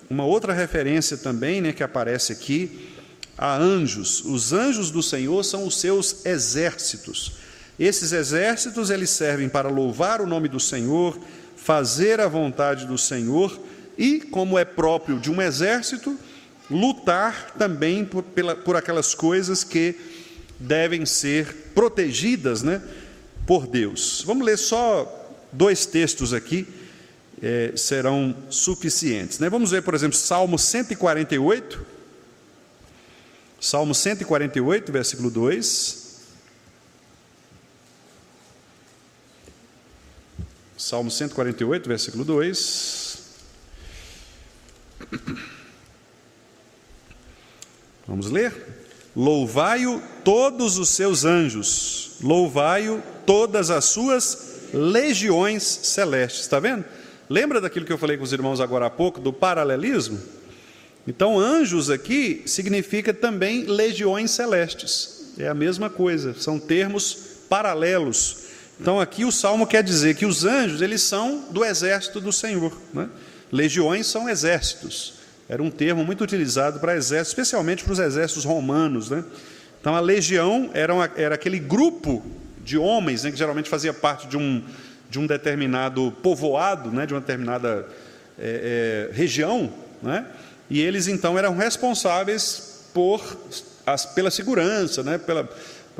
uma outra referência também, né, que aparece aqui, a anjos. Os anjos do Senhor são os seus exércitos. Esses exércitos, eles servem para louvar o nome do Senhor, fazer a vontade do Senhor e, como é próprio de um exército, lutar também por aquelas coisas que devem ser protegidas, né, por Deus. Vamos ler só 2 textos aqui, serão suficientes, né? Vamos ver, por exemplo, Salmo 148. Salmo 148, versículo 2. Salmo 148, versículo 2. Vamos ler? Louvai-o todos os seus anjos, louvai-o todas as suas legiões celestes. Está vendo? Lembra daquilo que eu falei com os irmãos agora há pouco, do paralelismo? Então, anjos aqui significa também legiões celestes. É a mesma coisa, são termos paralelos. Então, aqui o Salmo quer dizer que os anjos, eles são do exército do Senhor, né? Legiões são exércitos. Era um termo muito utilizado para exércitos, especialmente para os exércitos romanos, né? Então, a legião era aquele grupo de homens, né, que geralmente fazia parte de um determinado povoado, né, de uma determinada região, né? E eles então eram responsáveis pela segurança, né, pela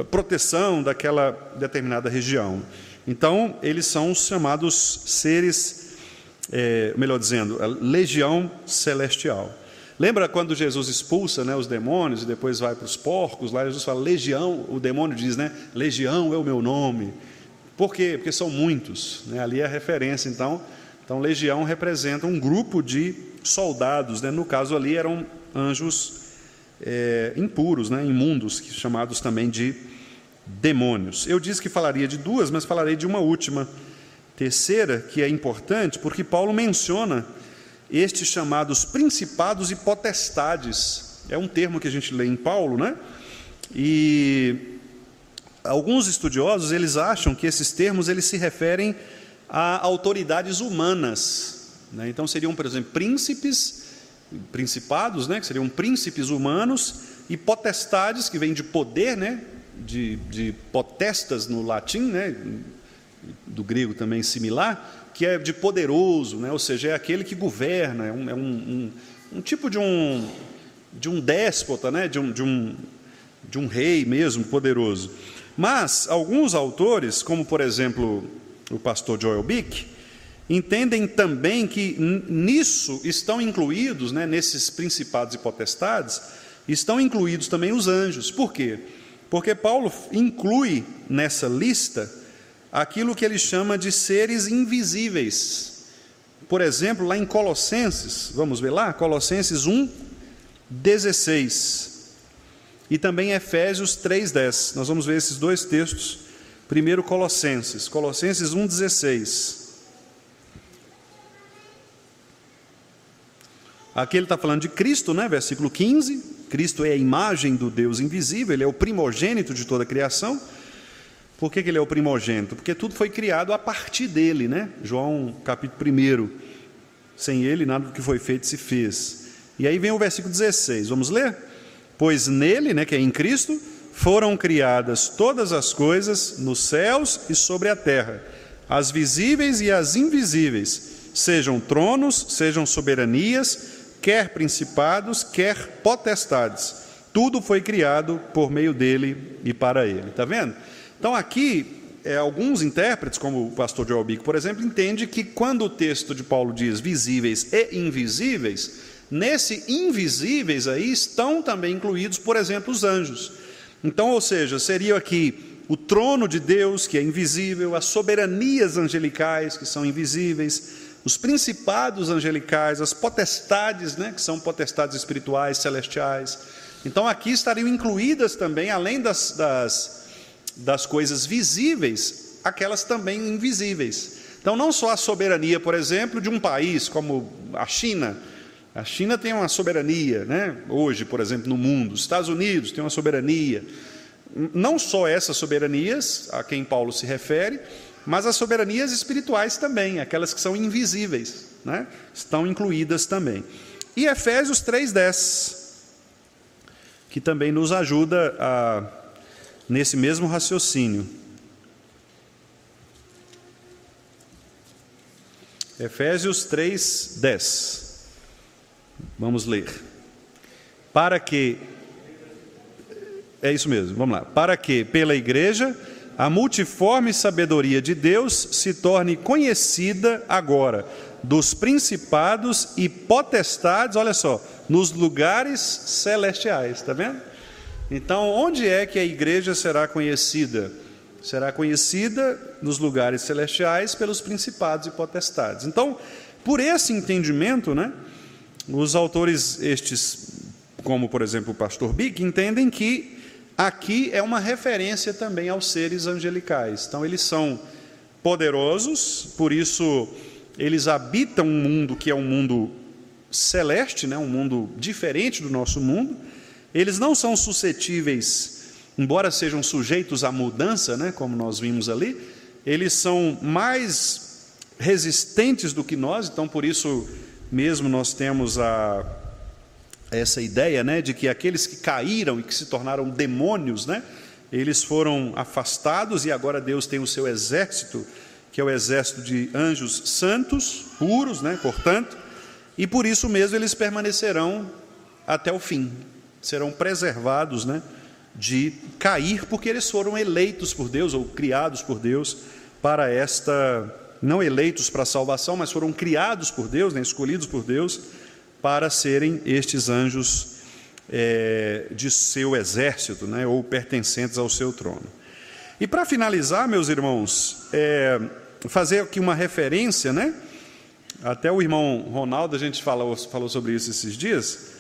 proteção daquela determinada região. Então, eles são os chamados seres, melhor dizendo, a legião celestial. Lembra quando Jesus expulsa, né, os demônios e depois vai para os porcos? Lá Jesus fala, legião, o demônio diz, né, legião é o meu nome. Por quê? Porque são muitos, né? Ali é a referência, então legião representa um grupo de soldados, né? No caso ali eram anjos impuros, né? Imundos, chamados também de demônios. Eu disse que falaria de 2, mas falarei de uma última, terceira, que é importante, porque Paulo menciona estes chamados principados e potestades. É um termo que a gente lê em Paulo, né? E alguns estudiosos, eles acham que esses termos eles se referem a autoridades humanas, né? Então seriam, por exemplo, principados, né, que seriam príncipes humanos, e potestades, que vem de poder, né, de potestas no latim, né, do grego também similar, que é de poderoso, né, ou seja, é aquele que governa, é um tipo de um déspota, né, de um rei mesmo, poderoso. Mas alguns autores, como por exemplo o pastor Joel Bick, entendem também que nisso estão incluídos, né, nesses principados e potestades, estão incluídos também os anjos. Por quê? Porque Paulo inclui nessa lista aquilo que ele chama de seres invisíveis. Por exemplo, lá em Colossenses, vamos ver lá, Colossenses 1:16. E também Efésios 3:10. Nós vamos ver esses 2 textos. Primeiro Colossenses 1:16. Aqui ele está falando de Cristo, né? Versículo 15. Cristo é a imagem do Deus invisível, ele é o primogênito de toda a criação. Por que ele é o primogênito? Porque tudo foi criado a partir dele, né? João capítulo 1. Sem ele nada do que foi feito se fez. E aí vem o versículo 16, vamos ler? Pois nele, né, que é em Cristo, foram criadas todas as coisas nos céus e sobre a terra, as visíveis e as invisíveis, sejam tronos, sejam soberanias, quer principados, quer potestades. Tudo foi criado por meio dele e para ele. Está vendo? Então aqui, alguns intérpretes, como o pastor Joel Bick, por exemplo, entende que quando o texto de Paulo diz visíveis e invisíveis, nesse invisíveis aí estão também incluídos, por exemplo, os anjos. Então, ou seja, seriam aqui o trono de Deus, que é invisível, as soberanias angelicais, que são invisíveis, os principados angelicais, as potestades, né, que são potestades espirituais, celestiais. Então aqui estariam incluídas também, além das coisas visíveis, aquelas também invisíveis. Então não só a soberania, por exemplo, de um país como a China. A China tem uma soberania, né, hoje, por exemplo, no mundo. Os Estados Unidos têm uma soberania. Não só essas soberanias a quem Paulo se refere, mas as soberanias espirituais também, aquelas que são invisíveis, né, estão incluídas também. E Efésios 3:10, que também nos ajuda nesse mesmo raciocínio. Efésios 3:10. Vamos ler. Para que, é isso mesmo, vamos lá. Para que, pela igreja, a multiforme sabedoria de Deus se torne conhecida agora dos principados e potestades, olha só, nos lugares celestiais, está vendo? Então, onde é que a igreja será conhecida? Será conhecida nos lugares celestiais pelos principados e potestades. Então, por esse entendimento, né, os autores estes, como por exemplo o pastor Bick, entendem que aqui é uma referência também aos seres angelicais. Então eles são poderosos, por isso eles habitam um mundo que é um mundo celeste, né, um mundo diferente do nosso mundo. Eles não são suscetíveis, embora sejam sujeitos à mudança, né, como nós vimos ali, eles são mais resistentes do que nós, então por isso mesmo nós temos essa ideia, né, de que aqueles que caíram e que se tornaram demônios, né, eles foram afastados e agora Deus tem o seu exército, que é o exército de anjos santos, puros, né, portanto, e por isso mesmo eles permanecerão até o fim, serão preservados, né, de cair, porque eles foram eleitos por Deus, ou criados por Deus, para não eleitos para a salvação, mas foram criados por Deus, né, escolhidos por Deus, para serem estes anjos de seu exército, né, ou pertencentes ao seu trono. E para finalizar, meus irmãos, fazer aqui uma referência, né, até o irmão Ronaldo, a gente falou sobre isso esses dias,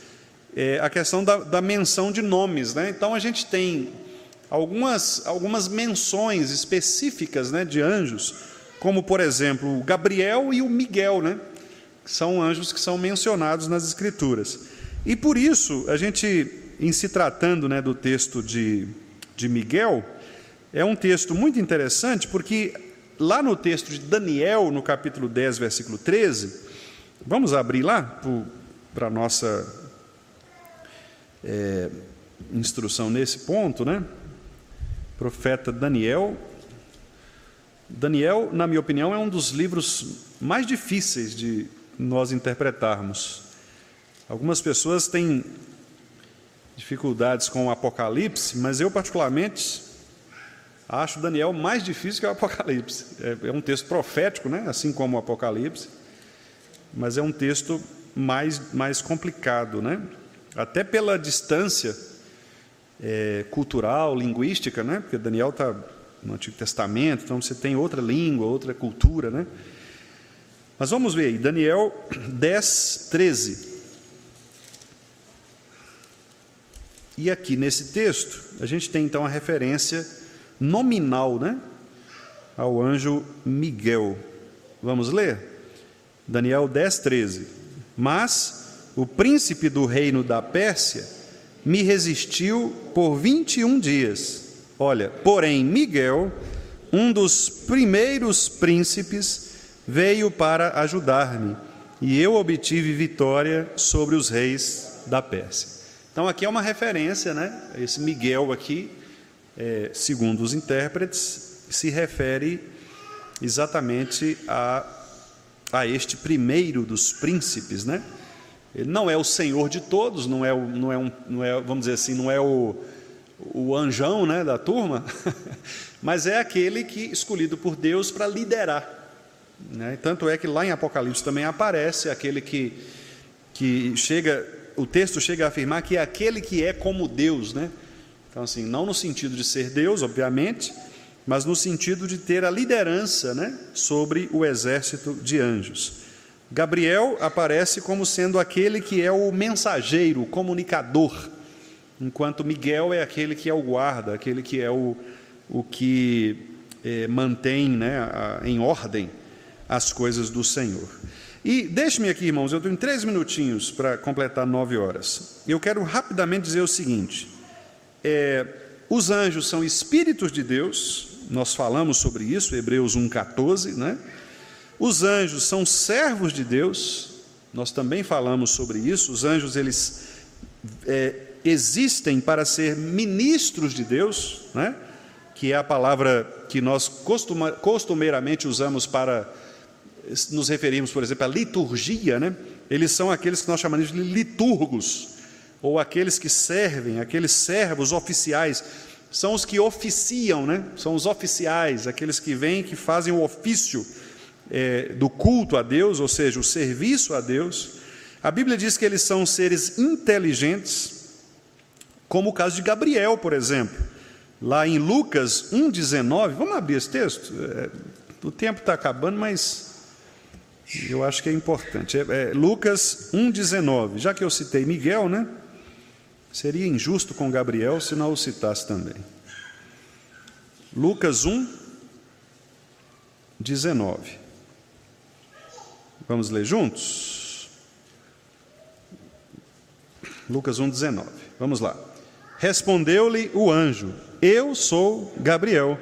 a questão da menção de nomes, né? Então a gente tem algumas menções específicas, né, de anjos, como por exemplo o Gabriel e o Miguel, né? São anjos que são mencionados nas Escrituras. E por isso, a gente, em se tratando, né, do texto de Miguel, é um texto muito interessante, porque lá no texto de Daniel, no capítulo 10, versículo 13, vamos abrir lá para a nossa instrução nesse ponto, né? Profeta Daniel. Daniel, na minha opinião, é um dos livros mais difíceis de nós interpretarmos. Algumas pessoas têm dificuldades com o Apocalipse, mas eu particularmente acho Daniel mais difícil que o Apocalipse. É um texto profético, né? Assim como o Apocalipse, mas é um texto mais complicado, né? Até pela distância cultural, linguística, né? Porque Daniel está no Antigo Testamento, então você tem outra língua, outra cultura, né? Mas vamos ver aí, Daniel 10, 13. E aqui nesse texto, a gente tem então a referência nominal, né, ao anjo Miguel. Vamos ler? Daniel 10, 13. Mas o príncipe do reino da Pérsia me resistiu por 21 dias. Olha, porém Miguel, um dos primeiros príncipes, veio para ajudar-me, e eu obtive vitória sobre os reis da Pérsia. Então aqui é uma referência, né? Esse Miguel aqui, segundo os intérpretes, se refere exatamente a este primeiro dos príncipes, né? Ele não é o senhor de todos, não é, vamos dizer assim, não é o anjão, né, da turma, mas é aquele que escolhido por Deus para liderar, né? Tanto é que lá em Apocalipse também aparece aquele que chega, o texto chega a afirmar que é aquele que é como Deus, né? Então, assim, não no sentido de ser Deus, obviamente, mas no sentido de ter a liderança, né, sobre o exército de anjos. Gabriel aparece como sendo aquele que é o mensageiro, o comunicador, enquanto Miguel é aquele que é o guarda, aquele que é o que mantém, né, em ordem as coisas do Senhor. E deixe-me aqui, irmãos, eu tenho 3 minutinhos para completar 9 horas. Eu quero rapidamente dizer o seguinte: os anjos são espíritos de Deus, nós falamos sobre isso, Hebreus 1,14, né? Os anjos são servos de Deus, nós também falamos sobre isso. Os anjos, eles existem para ser ministros de Deus, né? Que é a palavra que nós costumeiramente usamos para nos referirmos, por exemplo, à liturgia, né? Eles são aqueles que nós chamamos de liturgos, ou aqueles que servem, aqueles servos oficiais, são os que oficiam, né? São os oficiais, aqueles que vêm, que fazem o ofício do culto a Deus, ou seja, o serviço a Deus. A Bíblia diz que eles são seres inteligentes, como o caso de Gabriel, por exemplo. Lá em Lucas 1,19, vamos abrir esse texto? O tempo está acabando, mas eu acho que é importante. Lucas 1,19, já que eu citei Miguel, né? Seria injusto com Gabriel se não o citasse também. Lucas 1,19. Vamos ler juntos? Lucas 1,19. Vamos lá. Respondeu-lhe o anjo: eu sou Gabriel,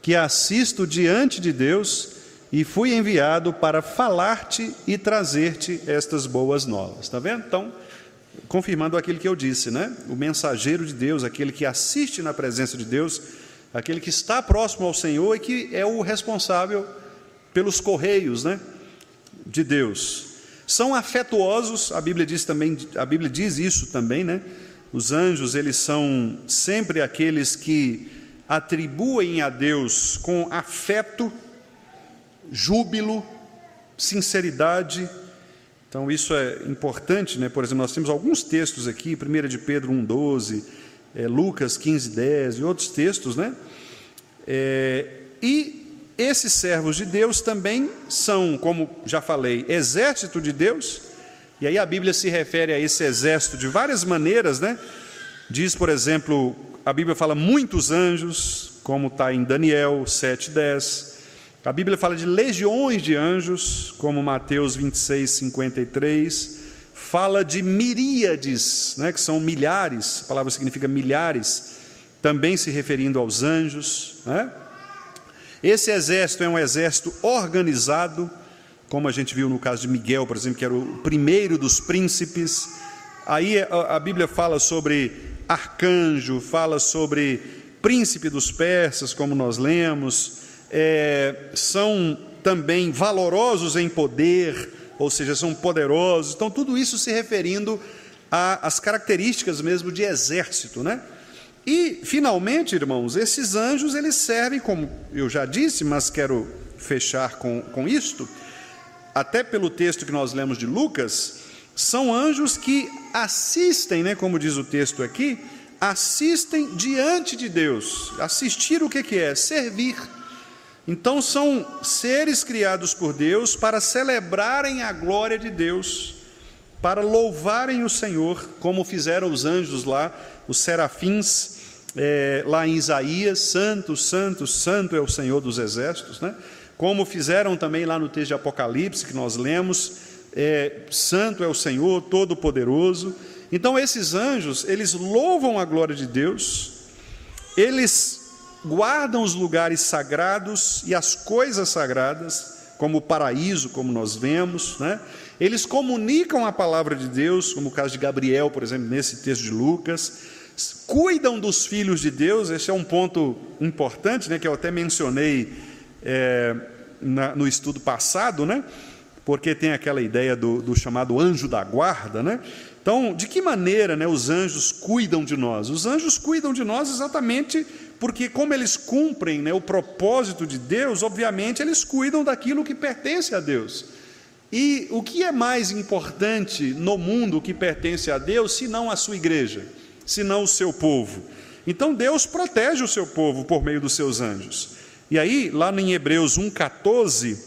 que assisto diante de Deus, e fui enviado para falar-te e trazer-te estas boas novas. Está vendo? Então, confirmando aquilo que eu disse, né? O mensageiro de Deus, aquele que assiste na presença de Deus, aquele que está próximo ao Senhor e que é o responsável pelos correios, né, de Deus. São afetuosos, a Bíblia diz isso também, né? Os anjos, eles são sempre aqueles que atribuem a Deus com afeto, júbilo, sinceridade. Então isso é importante, né? Por exemplo, nós temos alguns textos aqui, 1 de Pedro 1,12, Lucas 15,10 e outros textos, né? E esses servos de Deus também são, como já falei, exército de Deus. E aí a Bíblia se refere a esse exército de várias maneiras, né? Diz, por exemplo, a Bíblia fala muitos anjos, como está em Daniel 7,10. A Bíblia fala de legiões de anjos, como Mateus 26,53. Fala de miríades, né, que são milhares, a palavra significa milhares, também se referindo aos anjos, né? Esse exército é um exército organizado, como a gente viu no caso de Miguel, por exemplo, que era o primeiro dos príncipes. Aí a Bíblia fala sobre arcanjo, fala sobre príncipe dos persas, como nós lemos. São também valorosos em poder, ou seja, são poderosos. Então, tudo isso se referindo às características mesmo de exército, né? E, finalmente, irmãos, esses anjos, eles servem, como eu já disse, mas quero fechar com isto, até pelo texto que nós lemos de Lucas, são anjos que assistem, né, como diz o texto aqui, assistem diante de Deus. Assistir o que é? Servir. Então são seres criados por Deus para celebrarem a glória de Deus, para louvarem o Senhor, como fizeram os anjos lá, os serafins, lá em Isaías: santo, santo, santo é o Senhor dos exércitos, né? Como fizeram também lá no texto de Apocalipse, que nós lemos, santo é o Senhor Todo-Poderoso. Então esses anjos, eles louvam a glória de Deus, eles guardam os lugares sagrados e as coisas sagradas, como o paraíso, como nós vemos, né? Eles comunicam a palavra de Deus, como o caso de Gabriel, por exemplo, nesse texto de Lucas. Cuidam dos filhos de Deus. Esse é um ponto importante, né, que eu até mencionei no estudo passado, né? Porque tem aquela ideia do chamado anjo da guarda, né? Então, de que maneira, né, os anjos cuidam de nós? Os anjos cuidam de nós exatamente porque, como eles cumprem, né, o propósito de Deus, obviamente eles cuidam daquilo que pertence a Deus. E o que é mais importante no mundo que pertence a Deus, senão a sua igreja, senão o seu povo? Então Deus protege o seu povo por meio dos seus anjos. E aí, lá em Hebreus 1,14,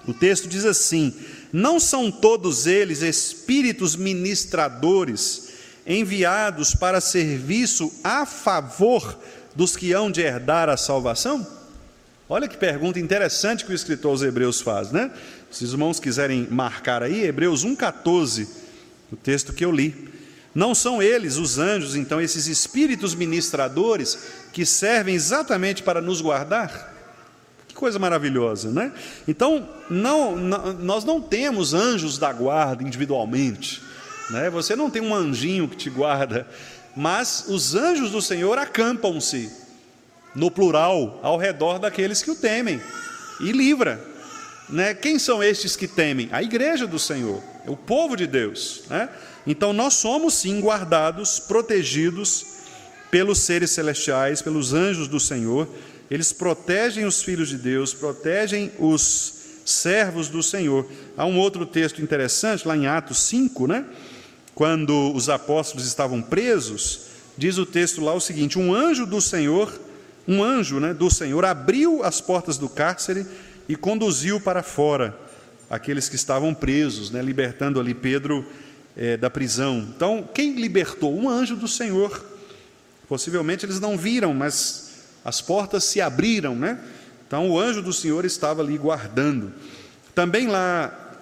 o texto diz assim: não são todos eles espíritos ministradores, enviados para serviço a favor dos que hão de herdar a salvação? Olha que pergunta interessante que o escritor aos Hebreus faz, né? Se os irmãos quiserem marcar aí, Hebreus 1,14, o texto que eu li. Não são eles, os anjos, então, esses espíritos ministradores que servem exatamente para nos guardar? Que coisa maravilhosa, né? Então, nós não temos anjos da guarda individualmente, né? Você não tem um anjinho que te guarda, mas os anjos do Senhor acampam-se, no plural, ao redor daqueles que o temem e livra, né? Quem são estes que temem? A igreja do Senhor, o povo de Deus, né? Então nós somos sim guardados, protegidos pelos seres celestiais, pelos anjos do Senhor. Eles protegem os filhos de Deus, protegem os servos do Senhor. Há um outro texto interessante lá em Atos 5, né? Quando os apóstolos estavam presos, diz o texto lá o seguinte: um anjo, né, do Senhor abriu as portas do cárcere e conduziu para fora aqueles que estavam presos, né, libertando ali Pedro da prisão. Então, quem libertou? Um anjo do Senhor. Possivelmente eles não viram, mas as portas se abriram, né? Então, o anjo do Senhor estava ali guardando. Também lá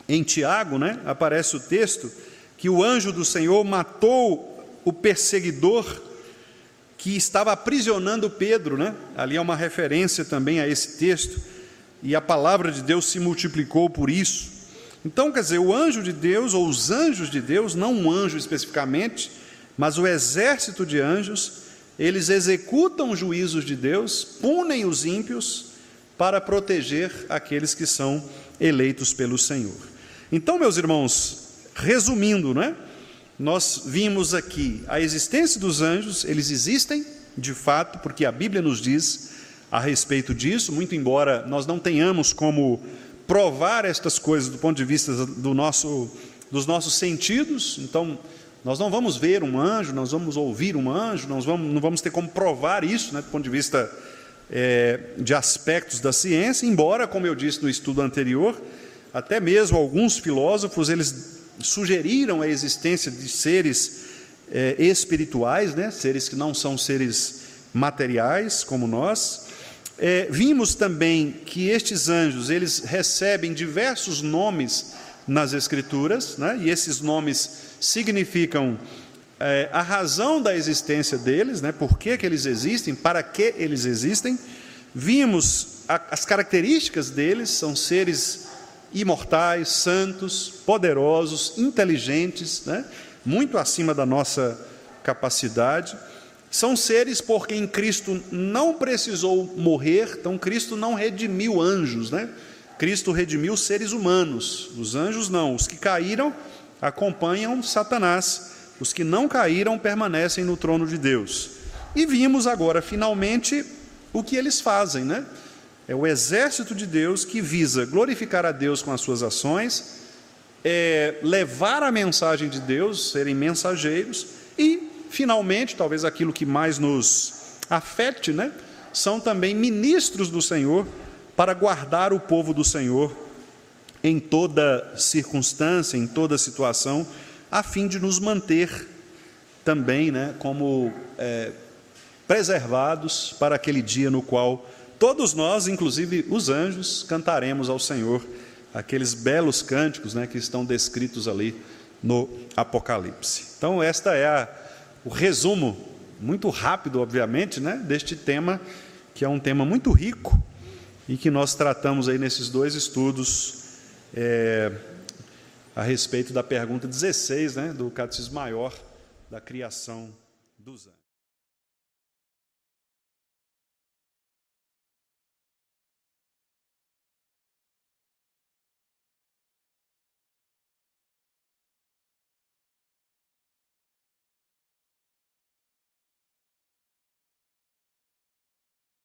em Tiago, né, aparece o texto que o anjo do Senhor matou o perseguidor que estava aprisionando Pedro, né? Ali é uma referência também a esse texto, e a palavra de Deus se multiplicou por isso. Então, quer dizer, o anjo de Deus, ou os anjos de Deus, não um anjo especificamente, mas o exército de anjos, eles executam juízos de Deus, punem os ímpios para proteger aqueles que são eleitos pelo Senhor. Então, meus irmãos, resumindo, né? Nós vimos aqui a existência dos anjos. Eles existem, de fato, porque a Bíblia nos diz a respeito disso, muito embora nós não tenhamos como provar estas coisas do ponto de vista dos nossos sentidos. Então, nós não vamos ver um anjo, nós vamos ouvir um anjo, não vamos ter como provar isso, né, do ponto de vista de aspectos da ciência, embora, como eu disse no estudo anterior, até mesmo alguns filósofos, eles sugeriram a existência de seres espirituais, né, seres que não são seres materiais como nós. Vimos também que estes anjos, eles recebem diversos nomes nas Escrituras, né, e esses nomes significam a razão da existência deles, né, por que eles existem, para que eles existem. Vimos as características deles: são seres imortais, santos, poderosos, inteligentes, né, muito acima da nossa capacidade. São seres por quem Cristo não precisou morrer. Então Cristo não redimiu anjos, né? Cristo redimiu seres humanos. Os anjos não. Os que caíram acompanham Satanás. Os que não caíram permanecem no trono de Deus. E vimos agora, finalmente, o que eles fazem, né? É o exército de Deus que visa glorificar a Deus com as suas ações, levar a mensagem de Deus, serem mensageiros, e, finalmente, talvez aquilo que mais nos afete, né? São também ministros do Senhor para guardar o povo do Senhor em toda circunstância, em toda situação, a fim de nos manter também, né, como preservados para aquele dia no qual todos nós, inclusive os anjos, cantaremos ao Senhor aqueles belos cânticos, né, que estão descritos ali no Apocalipse. Então, esta é o resumo, muito rápido, obviamente, né, deste tema, que é um tema muito rico e que nós tratamos aí nesses dois estudos a respeito da pergunta 16, né, do Catecismo Maior da criação dos anjos.